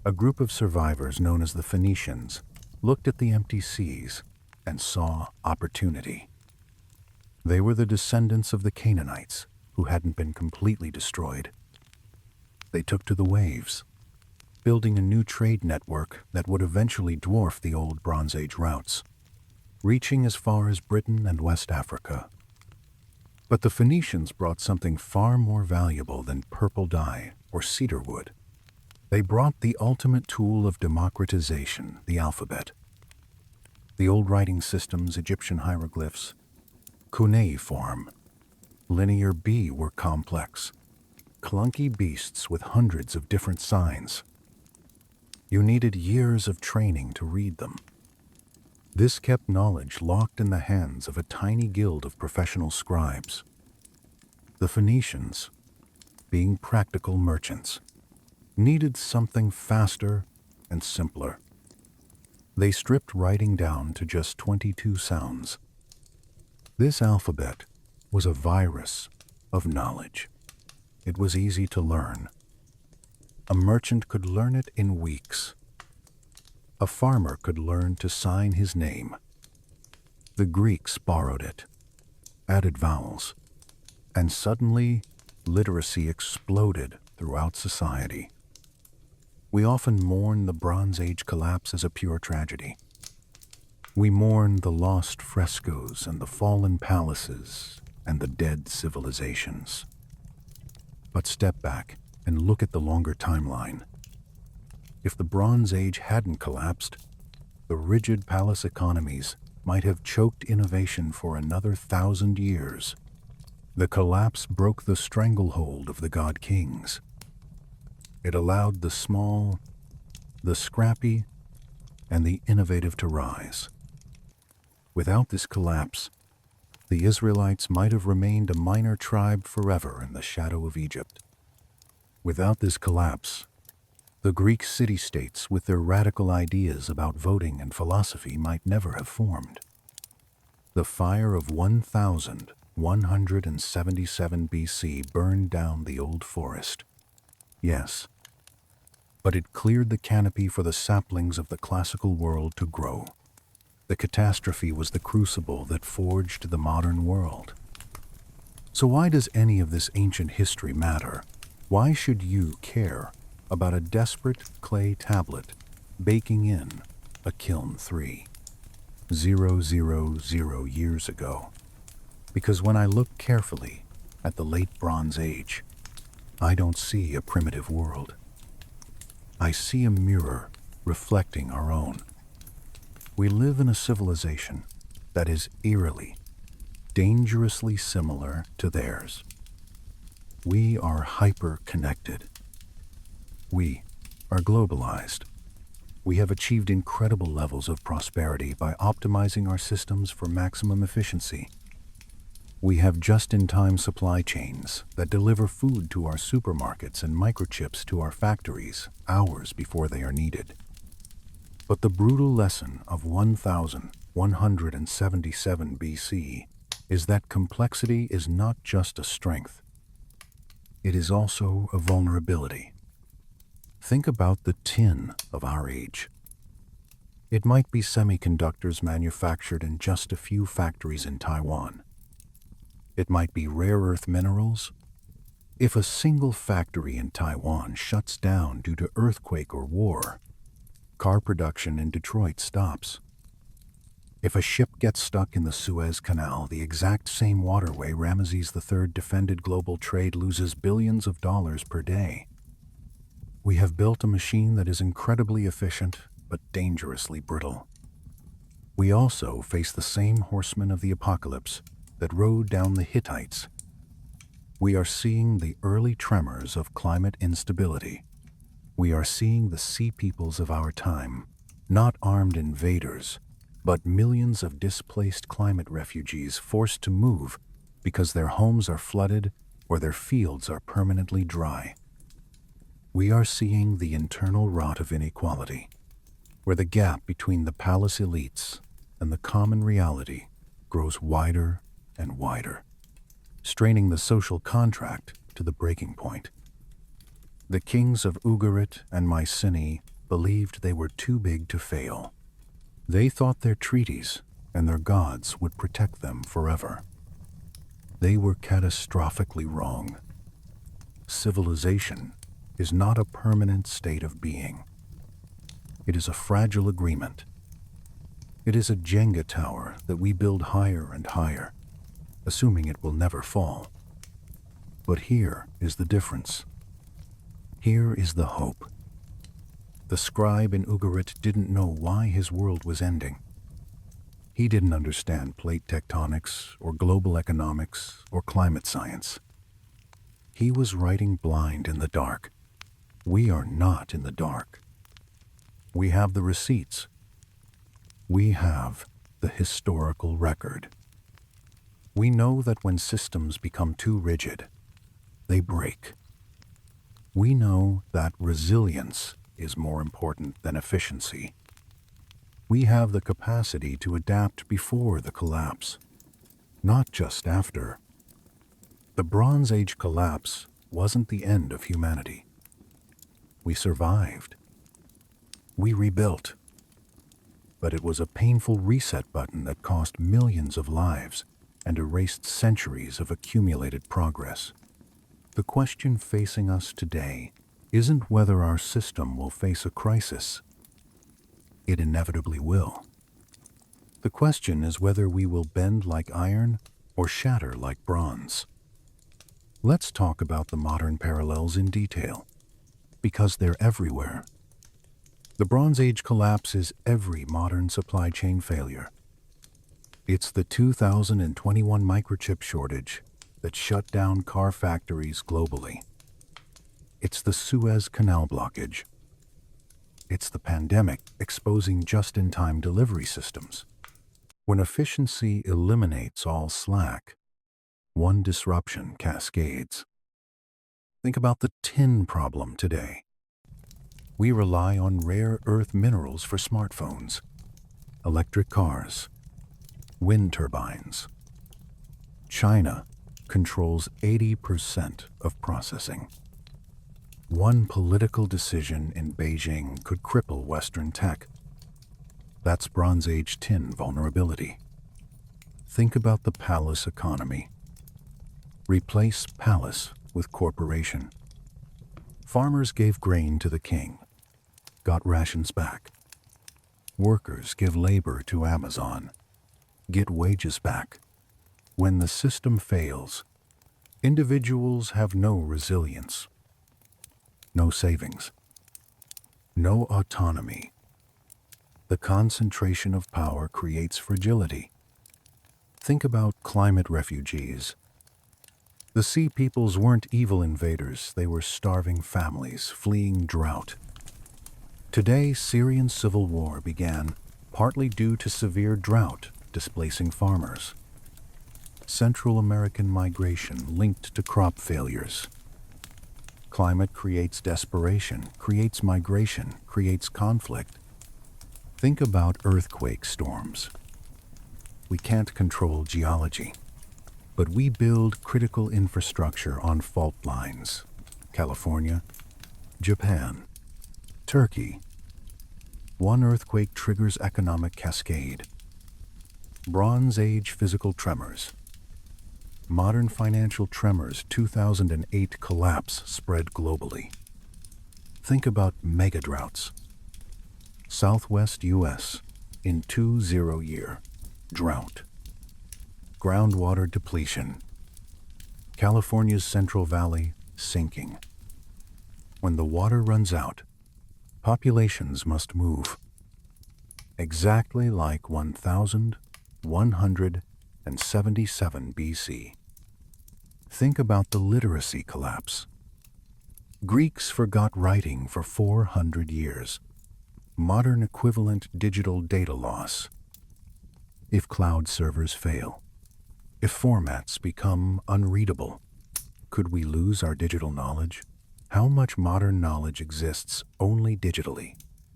a group of survivors known as the Phoenicians looked at the empty seas and saw opportunity. They were the descendants of the Canaanites who hadn't been completely destroyed. They took to the waves, building a new trade network that would eventually dwarf the old Bronze Age routes, reaching as far as Britain and West Africa. But the Phoenicians brought something far more valuable than purple dye or cedar wood. They brought the ultimate tool of democratization, the alphabet. The old writing systems, Egyptian hieroglyphs, cuneiform, linear B were complex, clunky beasts with hundreds of different signs. You needed years of training to read them. This kept knowledge locked in the hands of a tiny guild of professional scribes. The Phoenicians, being practical merchants, needed something faster and simpler. They stripped writing down to just 22 sounds. This alphabet was a virus of knowledge. It was easy to learn. A merchant could learn it in weeks. A farmer could learn to sign his name. The Greeks borrowed it, added vowels, and suddenly literacy exploded throughout society. We often mourn the Bronze Age collapse as a pure tragedy. We mourn the lost frescoes and the fallen palaces and the dead civilizations. But step back and look at the longer timeline. If the Bronze Age hadn't collapsed, the rigid palace economies might have choked innovation for another 1,000 years. The collapse broke the stranglehold of the god kings. It allowed the small, the scrappy, and the innovative to rise. Without this collapse, the Israelites might have remained a minor tribe forever in the shadow of Egypt. Without this collapse, the Greek city-states with their radical ideas about voting and philosophy might never have formed. The fire of 1177 BC burned down the old forest. Yes, but it cleared the canopy for the saplings of the classical world to grow. The catastrophe was the crucible that forged the modern world. So why does any of this ancient history matter? Why should you care about a desperate clay tablet baking in a kiln 3,000 years ago? Because when I look carefully at the late Bronze Age, I don't see a primitive world. I see a mirror reflecting our own. We live in a civilization that is eerily, dangerously similar to theirs. We are hyper-connected. We are globalized. We have achieved incredible levels of prosperity by optimizing our systems for maximum efficiency. We have just-in-time supply chains that deliver food to our supermarkets and microchips to our factories hours before they are needed. But the brutal lesson of 1177 BC is that complexity is not just a strength. It is also a vulnerability. Think about the tin of our age. It might be semiconductors manufactured in just a few factories in Taiwan. It might be rare earth minerals. If a single factory in Taiwan shuts down due to earthquake or war, car production in Detroit stops. If a ship gets stuck in the Suez Canal, the exact same waterway Ramesses III defended global trade loses billions of dollars per day. We have built a machine that is incredibly efficient, but dangerously brittle. We also face the same horsemen of the apocalypse that rode down the Hittites. We are seeing the early tremors of climate instability. We are seeing the sea peoples of our time, not armed invaders, but millions of displaced climate refugees forced to move because their homes are flooded or their fields are permanently dry. We are seeing the internal rot of inequality, where the gap between the palace elites and the common reality grows wider and wider, straining the social contract to the breaking point. The kings of Ugarit and Mycenae believed they were too big to fail. They thought their treaties and their gods would protect them forever. They were catastrophically wrong. Civilization is not a permanent state of being. It is a fragile agreement. It is a Jenga tower that we build higher and higher, assuming it will never fall. But here is the difference. Here is the hope. The scribe in Ugarit didn't know why his world was ending. He didn't understand plate tectonics or global economics or climate science. He was writing blind in the dark. We are not in the dark. We have the receipts. We have the historical record. We know that when systems become too rigid, they break. We know that resilience is more important than efficiency. We have the capacity to adapt before the collapse, not just after. The Bronze Age collapse wasn't the end of humanity. We survived. We rebuilt. But it was a painful reset button that cost millions of lives and erased centuries of accumulated progress. The question facing us today isn't whether our system will face a crisis. It inevitably will. The question is whether we will bend like iron or shatter like bronze. Let's talk about the modern parallels in detail, because they're everywhere. The Bronze Age collapse is every modern supply chain failure. It's the 2021 microchip shortage that shut down car factories globally. It's the Suez Canal blockage. It's the pandemic exposing just-in-time delivery systems. When efficiency eliminates all slack, one disruption cascades. Think about the tin problem today. We rely on rare earth minerals for smartphones, electric cars, wind turbines. China controls 80% of processing. One political decision in Beijing could cripple Western tech. That's Bronze Age tin vulnerability. Think about the palace economy. Replace palace with corporation. Farmers gave grain to the king, got rations back. Workers give labor to Amazon, get wages back. When the system fails, individuals have no resilience, no savings, no autonomy. The concentration of power creates fragility. Think about climate refugees. The Sea Peoples weren't evil invaders, they were starving families fleeing drought. Today, Syrian civil war began partly due to severe drought displacing farmers. Central American migration linked to crop failures. Climate creates desperation, creates migration, creates conflict. Think about earthquake storms. We can't control geology, but we build critical infrastructure on fault lines. California, Japan, Turkey. One earthquake triggers economic cascade. Bronze Age physical tremors. Modern financial tremors 2008 collapse spread globally. Think about mega droughts. Southwest U.S. in 2-0 year drought. Groundwater depletion. California's Central Valley sinking. When the water runs out, populations must move. Exactly like 1177 BC. Think about the literacy collapse. Greeks forgot writing for 400 years. Modern equivalent digital data loss. If cloud servers fail, if formats become unreadable, could we lose our digital knowledge? How much modern knowledge exists only digitally?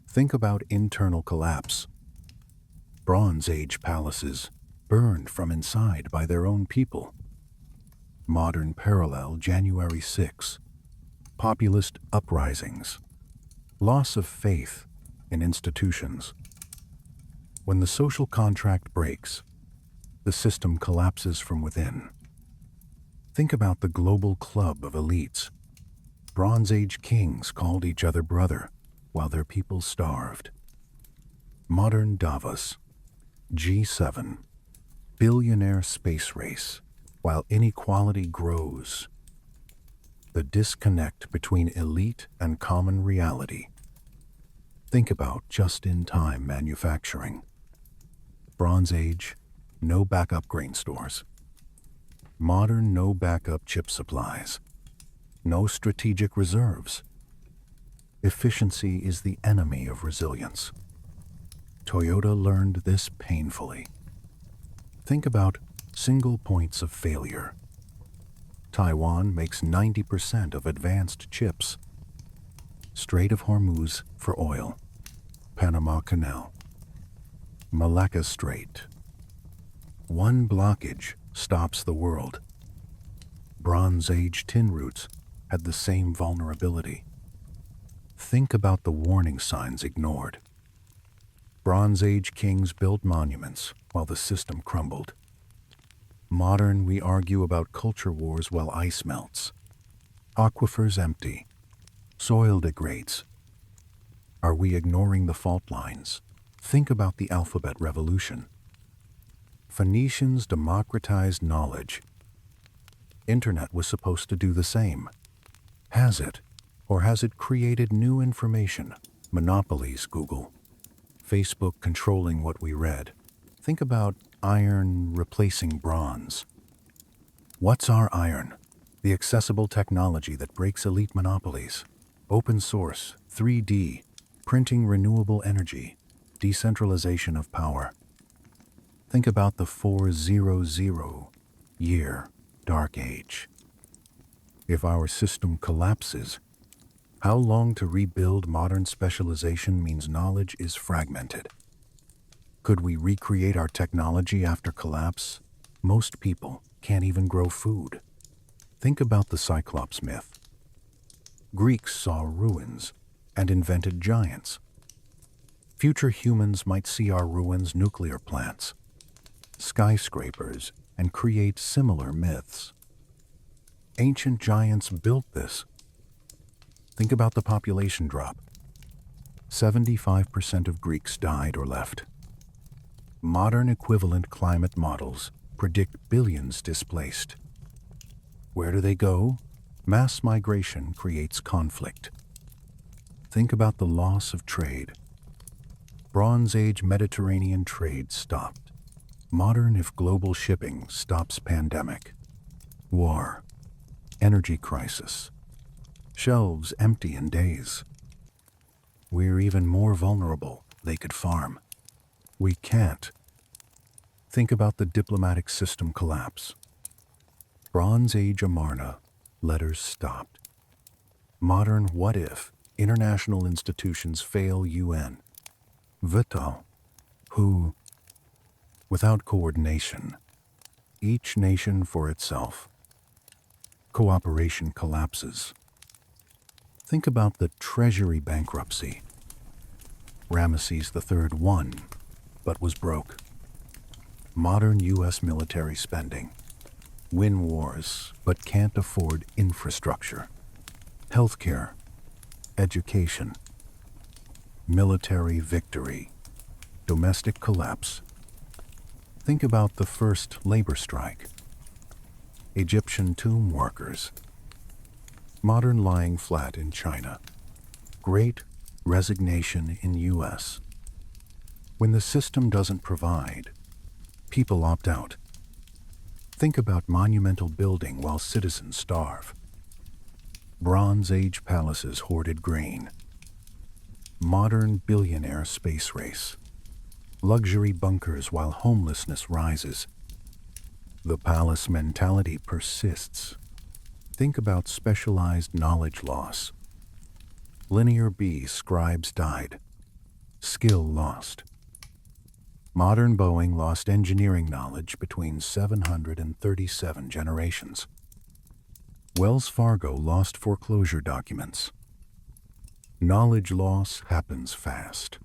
Think about internal collapse. Bronze Age palaces burned from inside by their own people. Modern parallel January 6. Populist uprisings. Loss of faith in institutions. When the social contract breaks, the system collapses from within. Think about the global club of elites. Bronze Age kings called each other brother while their people starved. Modern Davos, G7, billionaire space race, while inequality grows. The disconnect between elite and common reality. Think about just-in-time manufacturing. Bronze Age, no backup grain stores. Modern, no backup chip supplies. No strategic reserves. Efficiency is the enemy of resilience. Toyota learned this painfully. Think about single points of failure. Taiwan makes 90% of advanced chips. Strait of Hormuz for oil. Panama Canal. Malacca Strait. One blockage stops the world. Bronze Age tin roots had the same vulnerability. Think about the warning signs ignored. Bronze Age kings built monuments while the system crumbled. Modern, we argue about culture wars while ice melts. Aquifers empty. Soil degrades. Are we ignoring the fault lines? Think about the alphabet revolution. Phoenicians democratized knowledge. Internet was supposed to do the same. Has it? Or has it created new information? Monopolies, Google. Facebook controlling what we read. Think about iron replacing bronze. What's our iron? The accessible technology that breaks elite monopolies. Open source, 3D, printing renewable energy, decentralization of power. Think about the 400 year dark age. If our system collapses, how long to rebuild? Modern specialization means knowledge is fragmented. Could we recreate our technology after collapse? Most people can't even grow food. Think about the Cyclops myth. Greeks saw ruins and invented giants. Future humans might see our ruins, nuclear plants, skyscrapers, and create similar myths. Ancient giants built this. Think about the population drop. 75% of Greeks died or left. Modern equivalent climate models predict billions displaced. Where do they go? Mass migration creates conflict. Think about the loss of trade. Bronze Age Mediterranean trade stopped. Modern, if global shipping stops, pandemic. War. Energy crisis. Shelves empty in days. We're even more vulnerable. They could farm. We can't. Think about the diplomatic system collapse. Bronze Age Amarna, letters stopped. Modern, what if? International institutions fail. UN. Vital. Who? Without coordination. Each nation for itself. Cooperation collapses. Think about the treasury bankruptcy. Ramesses III won, but was broke. Modern U.S. military spending. Win wars, but can't afford infrastructure. Healthcare. Education. Military victory. Domestic collapse. Think about the first labor strike. Egyptian tomb workers. Modern lying flat in China. Great resignation in U.S. When the system doesn't provide, people opt out. Think about monumental building while citizens starve. Bronze Age palaces hoarded grain. Modern billionaire space race. Luxury bunkers while homelessness rises. The palace mentality persists. Think about specialized knowledge loss. Linear B, scribes died. Skill lost. Modern Boeing lost engineering knowledge between 737 generations. Wells Fargo lost foreclosure documents. Knowledge loss happens fast.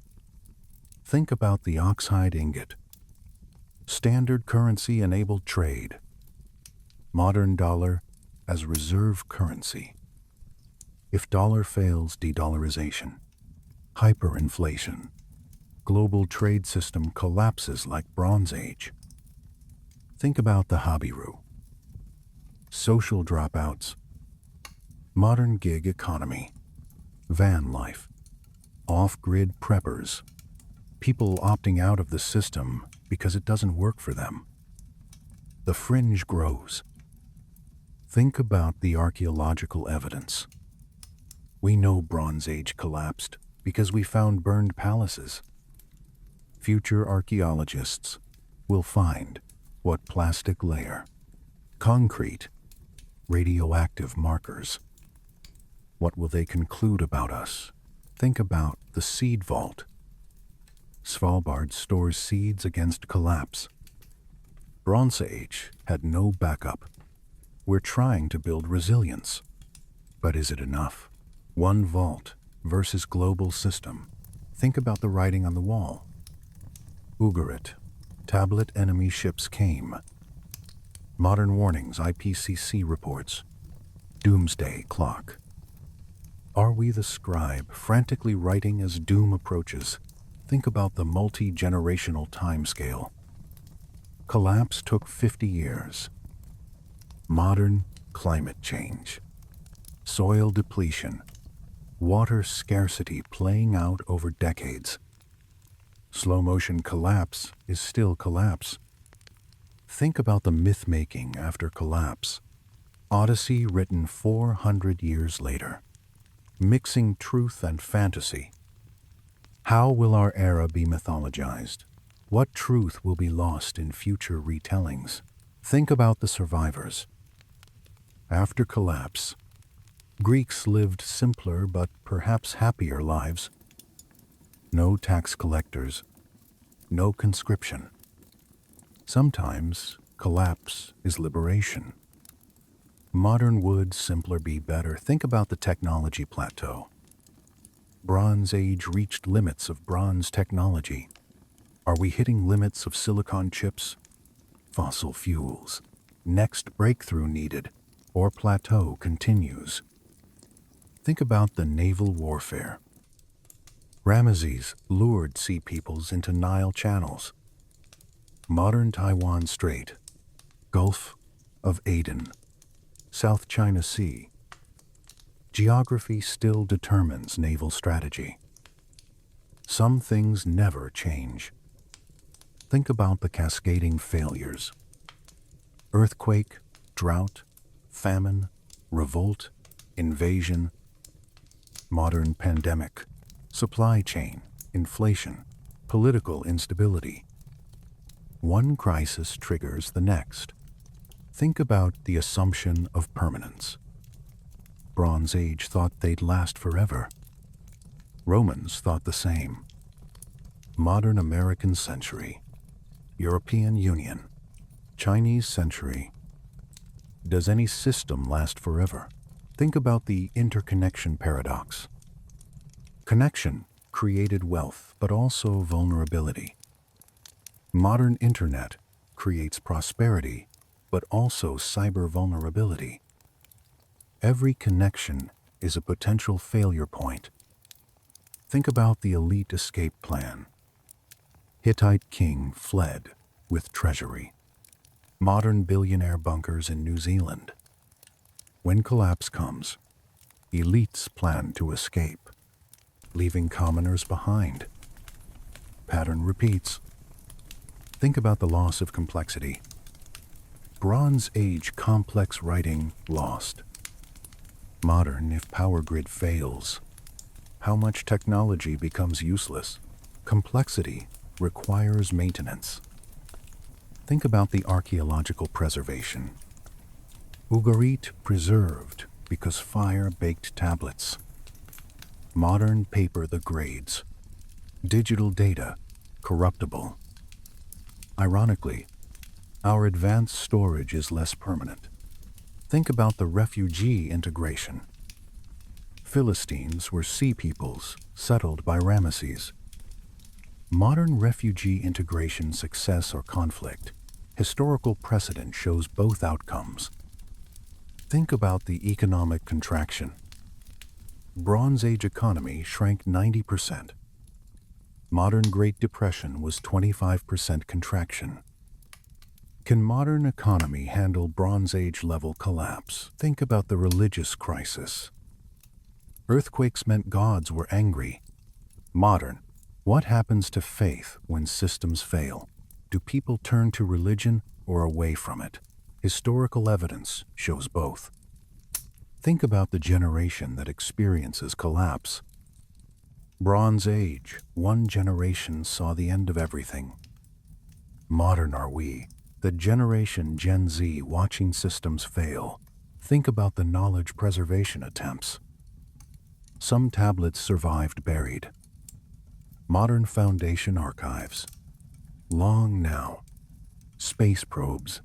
Think about the oxide ingot. Standard currency enabled trade. Modern dollar as reserve currency. If dollar fails, de-dollarization. Hyperinflation. Global trade system collapses like Bronze Age. Think about the Habiru. Social dropouts. Modern gig economy. Van life. Off-grid preppers. People opting out of the system because it doesn't work for them. The fringe grows. Think about the archaeological evidence. We know Bronze Age collapsed because we found burned palaces. Future archaeologists will find what plastic layer, concrete, radioactive markers. What will they conclude about us? Think about the seed vault. Svalbard stores seeds against collapse. Bronze Age had no backup. We're trying to build resilience. But is it enough? One vault versus global system. Think about the writing on the wall. Ugarit. Tablet enemy ships came. Modern warnings, IPCC reports. Doomsday clock. Are we the scribe frantically writing as doom approaches? Think about the multi-generational timescale. Collapse took 50 years. Modern climate change. Soil depletion. Water scarcity playing out over decades. Slow-motion collapse is still collapse. Think about the myth-making after collapse. Odyssey written 400 years later. Mixing truth and fantasy. How will our era be mythologized? What truth will be lost in future retellings? Think about the survivors. After collapse, Greeks lived simpler but perhaps happier lives. No tax collectors, no conscription. Sometimes collapse is liberation. Modern would simpler be better. Think about the technology plateau. Bronze Age reached limits of bronze technology. Are we hitting limits of silicon chips? Fossil fuels. Next breakthrough needed, or plateau continues. Think about the naval warfare. Ramesses lured sea peoples into Nile channels. Modern Taiwan Strait, Gulf of Aden, South China Sea. Geography still determines naval strategy. Some things never change. Think about the cascading failures. Earthquake, drought, famine, revolt, invasion, modern pandemic, supply chain, inflation, political instability. One crisis triggers the next. Think about the assumption of permanence. Bronze Age thought they'd last forever. Romans thought the same. Modern American century. European Union. Chinese century. Does any system last forever? Think about the interconnection paradox. Connection created wealth, but also vulnerability. Modern internet creates prosperity, but also cyber vulnerability. Every connection is a potential failure point. Think about the elite escape plan. Hittite king fled with treasury. Modern billionaire bunkers in New Zealand. When collapse comes, elites plan to escape, leaving commoners behind. Pattern repeats. Think about the loss of complexity. Bronze Age complex writing lost. Modern, if power grid fails, how much technology becomes useless? Complexity requires maintenance. Think about the archaeological preservation. Ugarit preserved because fire baked tablets. Modern paper degrades. Digital data corruptible. Ironically, our advanced storage is less permanent. Think about the refugee integration. Philistines were sea peoples settled by Ramesses. Modern refugee integration success or conflict. Historical precedent shows both outcomes. Think about the economic contraction. Bronze Age economy shrank 90%. Modern Great Depression was 25% contraction. Can modern economy handle Bronze Age level collapse? Think about the religious crisis. Earthquakes meant gods were angry. Modern. What happens to faith when systems fail? Do people turn to religion or away from it? Historical evidence shows both. Think about the generation that experiences collapse. Bronze Age, one generation saw the end of everything. Modern are we, the generation Gen Z watching systems fail. Think about the knowledge preservation attempts. Some tablets survived buried. Modern Foundation archives. Long now. Space probes.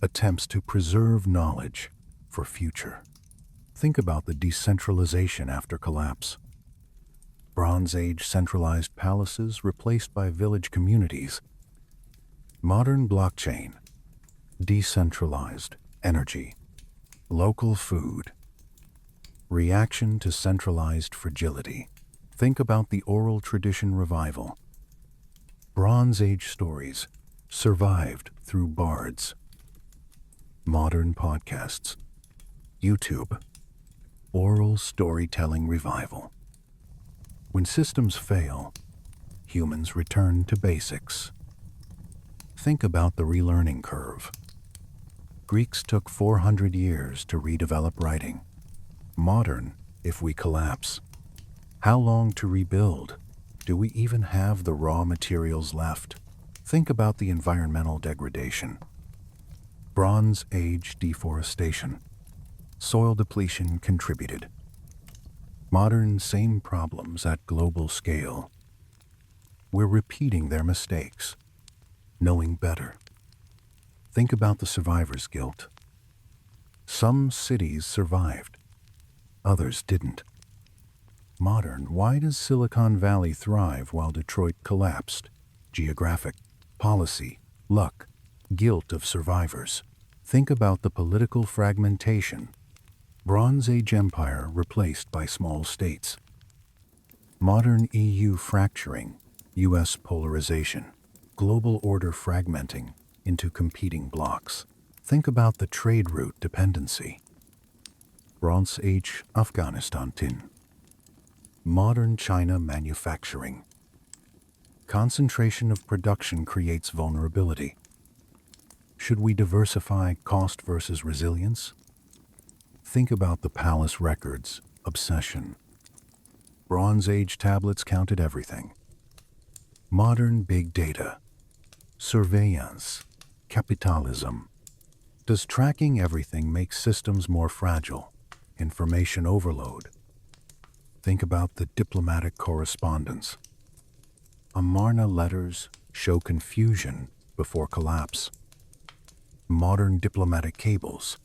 Attempts to preserve knowledge for future. Think about the decentralization after collapse. Bronze Age centralized palaces replaced by village communities. Modern blockchain. Decentralized energy. Local food. Reaction to centralized fragility. Think about the oral tradition revival. Bronze Age stories survived through bards. Modern podcasts. YouTube. Oral storytelling revival. When systems fail, humans return to basics. Think about the relearning curve. Greeks took 400 years to redevelop writing. Modern, if we collapse. How long to rebuild? Do we even have the raw materials left? Think about the environmental degradation. Bronze Age deforestation. Soil depletion contributed. Modern, same problems at global scale. We're repeating their mistakes, knowing better. Think about the survivor's guilt. Some cities survived, others didn't. Modern, why does Silicon Valley thrive while Detroit collapsed? Geographic, policy, luck, guilt of survivors. Think about the political fragmentation. Bronze Age empire replaced by small states. Modern EU fracturing, US polarization, global order fragmenting into competing blocs. Think about the trade route dependency. Bronze Age Afghanistan tin. Modern China manufacturing. Concentration of production creates vulnerability. Should we diversify cost versus resilience? Think about the palace records, obsession. Bronze Age tablets counted everything. Modern big data. Surveillance. Capitalism. Does tracking everything make systems more fragile? Information overload. Think about the diplomatic correspondence. Amarna letters show confusion before collapse. Modern diplomatic cables.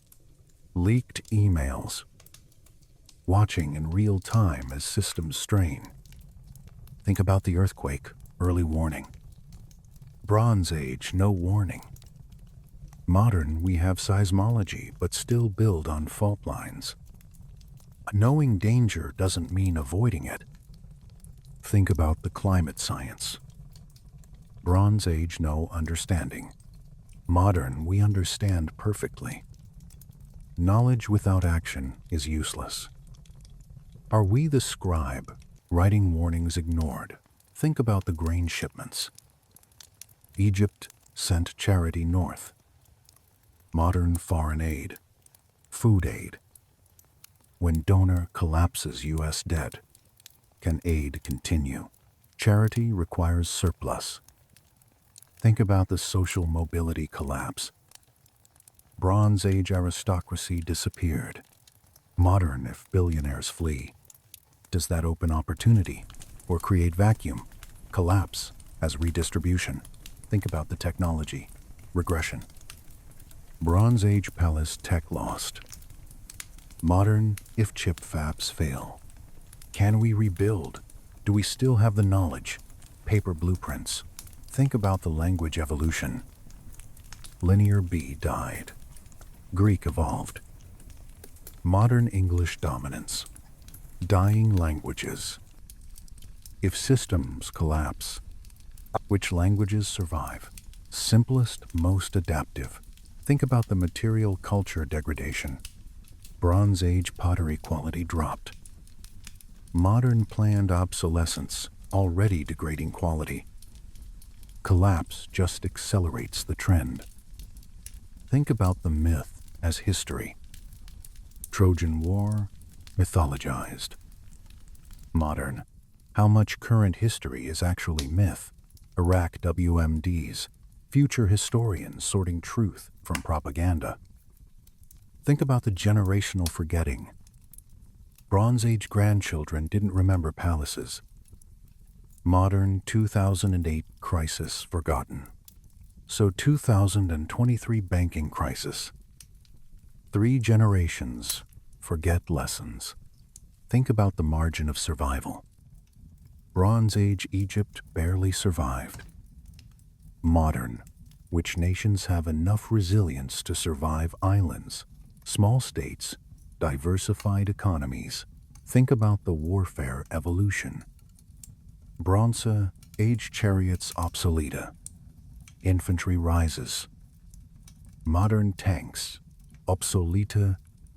Leaked emails. Watching in real time as systems strain. Think about the earthquake, early warning. Bronze Age, no warning. Modern, we have seismology, but still build on fault lines. Knowing danger doesn't mean avoiding it. Think about the climate science. Bronze Age, no understanding. Modern, we understand perfectly. Knowledge without action is useless. Are we the scribe, writing warnings ignored? Think about the grain shipments. Egypt sent charity north. Modern foreign aid. Food aid. When donor collapses U.S. debt, can aid continue? Charity requires surplus. Think about the social mobility collapse. Bronze Age aristocracy disappeared. Modern, if billionaires flee. Does that open opportunity or create vacuum? Collapse as redistribution. Think about the technology. Regression. Bronze Age palace tech lost. Modern, if chip fabs fail. Can we rebuild? Do we still have the knowledge? Paper blueprints. Think about the language evolution. Linear B died. Greek evolved. Modern English dominance. Dying languages. If systems collapse, which languages survive? Simplest, most adaptive. Think about the material culture degradation. Bronze Age pottery quality dropped. Modern planned obsolescence, already degrading quality. Collapse just accelerates the trend. Think about the myth as history. Trojan War, mythologized. Modern, how much current history is actually myth? Iraq WMDs, future historians sorting truth from propaganda. Think about the generational forgetting. Bronze Age grandchildren didn't remember palaces. Modern 2008 crisis forgotten. So 2023 banking crisis. 3 generations forget lessons. Think about the margin of survival. Bronze Age Egypt barely survived. Modern, which nations have enough resilience to survive islands, small states, diversified economies. Think about the warfare evolution. Bronze Age chariots obsolete. Infantry rises. Modern tanks, obsolete.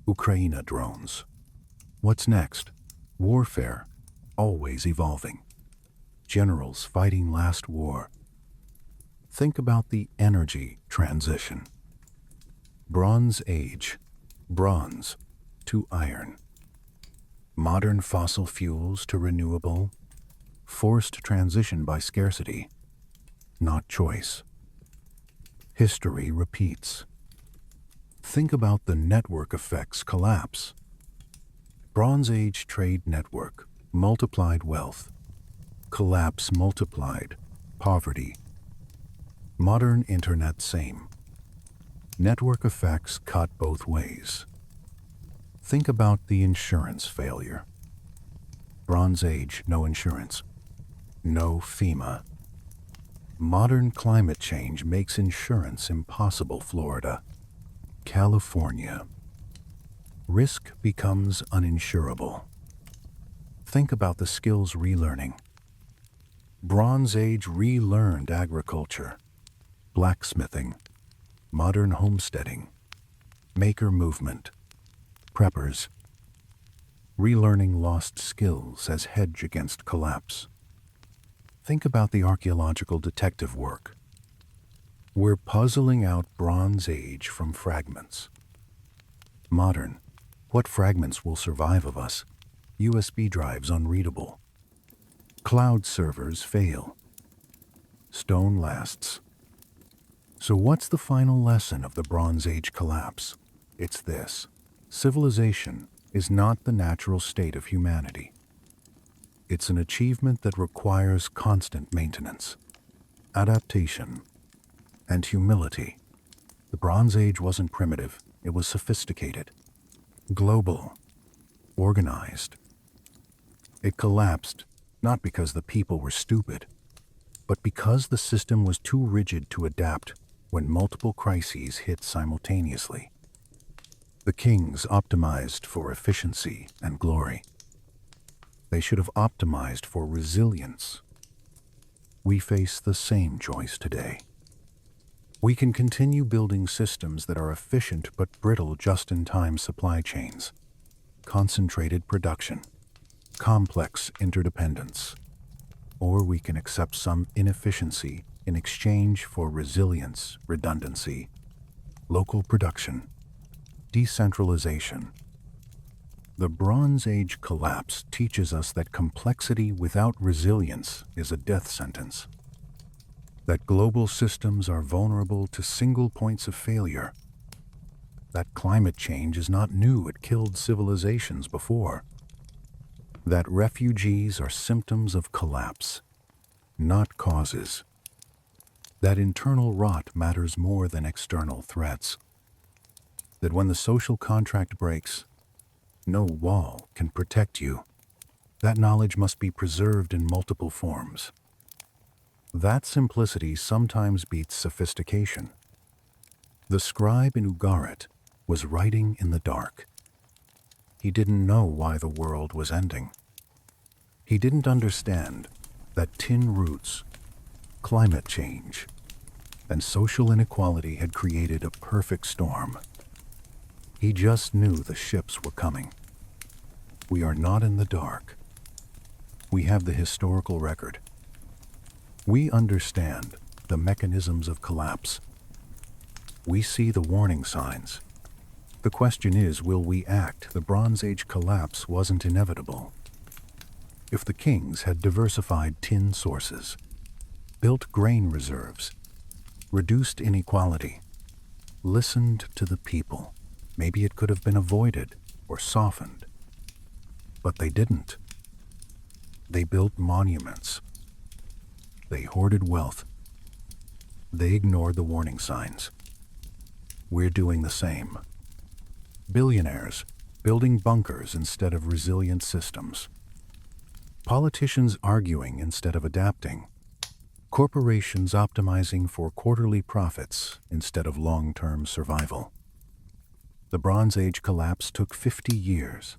Ukraine drones. What's next? Warfare, always evolving. Generals fighting last war. Think about the energy transition. Bronze Age, bronze to iron. Modern fossil fuels to renewable. Forced transition by scarcity, not choice. History repeats. Think about the network effects collapse. Bronze Age trade network, multiplied wealth. Collapse multiplied poverty. Modern internet same. Network effects cut both ways. Think about the insurance failure. Bronze Age, no insurance. No FEMA. Modern climate change makes insurance impossible. Florida. California. Risk becomes uninsurable. Think about the skills relearning. Bronze Age relearned agriculture, blacksmithing, modern homesteading, maker movement, preppers. Relearning lost skills as hedge against collapse. Think about the archaeological detective work. We're puzzling out Bronze Age from fragments. Modern, what fragments will survive of us? USB drives unreadable. Cloud servers fail. Stone lasts. So what's the final lesson of the Bronze Age collapse? It's this: civilization is not the natural state of humanity. It's an achievement that requires constant maintenance, adaptation, and humility. The Bronze Age wasn't primitive, it was sophisticated, global, organized. It collapsed not because the people were stupid, but because the system was too rigid to adapt when multiple crises hit simultaneously. The kings optimized for efficiency and glory. They should have optimized for resilience. We face the same choice today. We can continue building systems that are efficient but brittle just-in-time supply chains, concentrated production, complex interdependence, or we can accept some inefficiency in exchange for resilience, redundancy, local production, decentralization. The Bronze Age collapse teaches us that complexity without resilience is a death sentence. That global systems are vulnerable to single points of failure. That climate change is not new, it killed civilizations before. That refugees are symptoms of collapse, not causes. That internal rot matters more than external threats. That when the social contract breaks, no wall can protect you. That knowledge must be preserved in multiple forms. That simplicity sometimes beats sophistication. The scribe in Ugarit was writing in the dark. He didn't know why the world was ending. He didn't understand that tin roots, climate change, and social inequality had created a perfect storm. He just knew the ships were coming. We are not in the dark. We have the historical record. We understand the mechanisms of collapse. We see the warning signs. The question is, will we act? The Bronze Age collapse wasn't inevitable. If the kings had diversified tin sources, built grain reserves, reduced inequality, listened to the people, maybe it could have been avoided or softened. But they didn't. They built monuments, They hoarded wealth. They ignored the warning signs. We're doing the same. Billionaires building bunkers instead of resilient systems. Politicians arguing instead of adapting. Corporations optimizing for quarterly profits instead of long-term survival. The Bronze Age collapse took 50 years.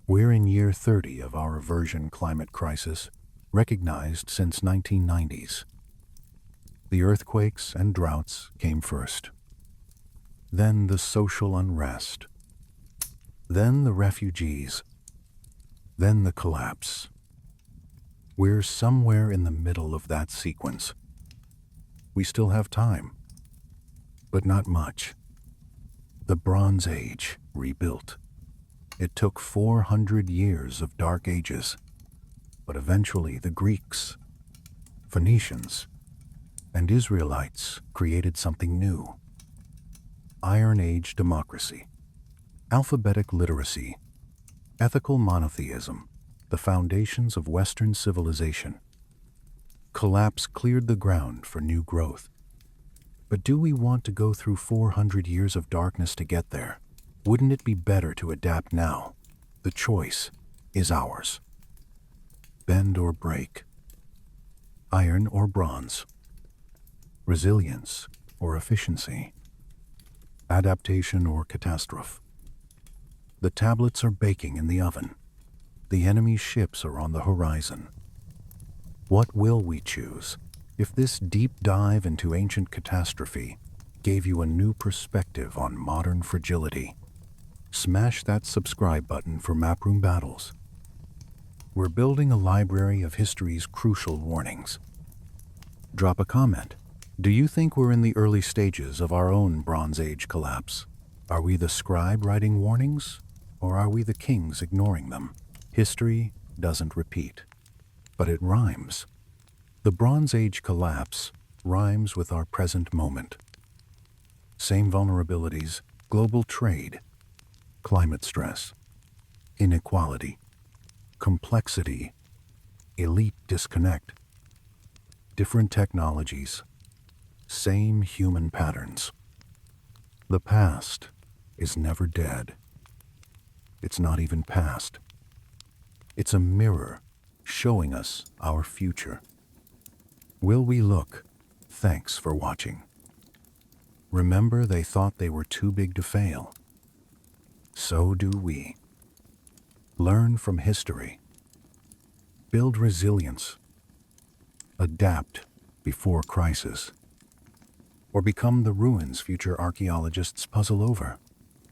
We're in year 30 of our aversion climate crisis, recognized since 1990s. The earthquakes and droughts came first. Then the social unrest. Then the refugees. Then the collapse. We're somewhere in the middle of that sequence. We still have time, but not much. The Bronze Age rebuilt. It took 400 years of dark ages, but eventually the Greeks, Phoenicians, and Israelites created something new. Iron Age democracy, alphabetic literacy, ethical monotheism, the foundations of Western civilization. Collapse cleared the ground for new growth. But do we want to go through 400 years of darkness to get there? Wouldn't it be better to adapt now? The choice is ours. Bend or break. Iron or bronze. Resilience or efficiency. Adaptation or catastrophe. The tablets are baking in the oven. The enemy's ships are on the horizon. What will we choose? If this deep dive into ancient catastrophe gave you a new perspective on modern fragility, smash that subscribe button for Maproom Battles. We're building a library of history's crucial warnings. Drop a comment. Do you think we're in the early stages of our own Bronze Age collapse? Are we the scribe writing warnings, or are we the kings ignoring them? History doesn't repeat, but it rhymes. The Bronze Age collapse rhymes with our present moment. Same vulnerabilities, global trade, climate stress, inequality, complexity, elite disconnect, different technologies, same human patterns. The past is never dead. It's not even past. It's a mirror showing us our future. Will we look? Thanks for watching. Remember, they thought they were too big to fail. So do we. Learn from history. Build resilience. Adapt before crisis. Or become the ruins future archaeologists puzzle over.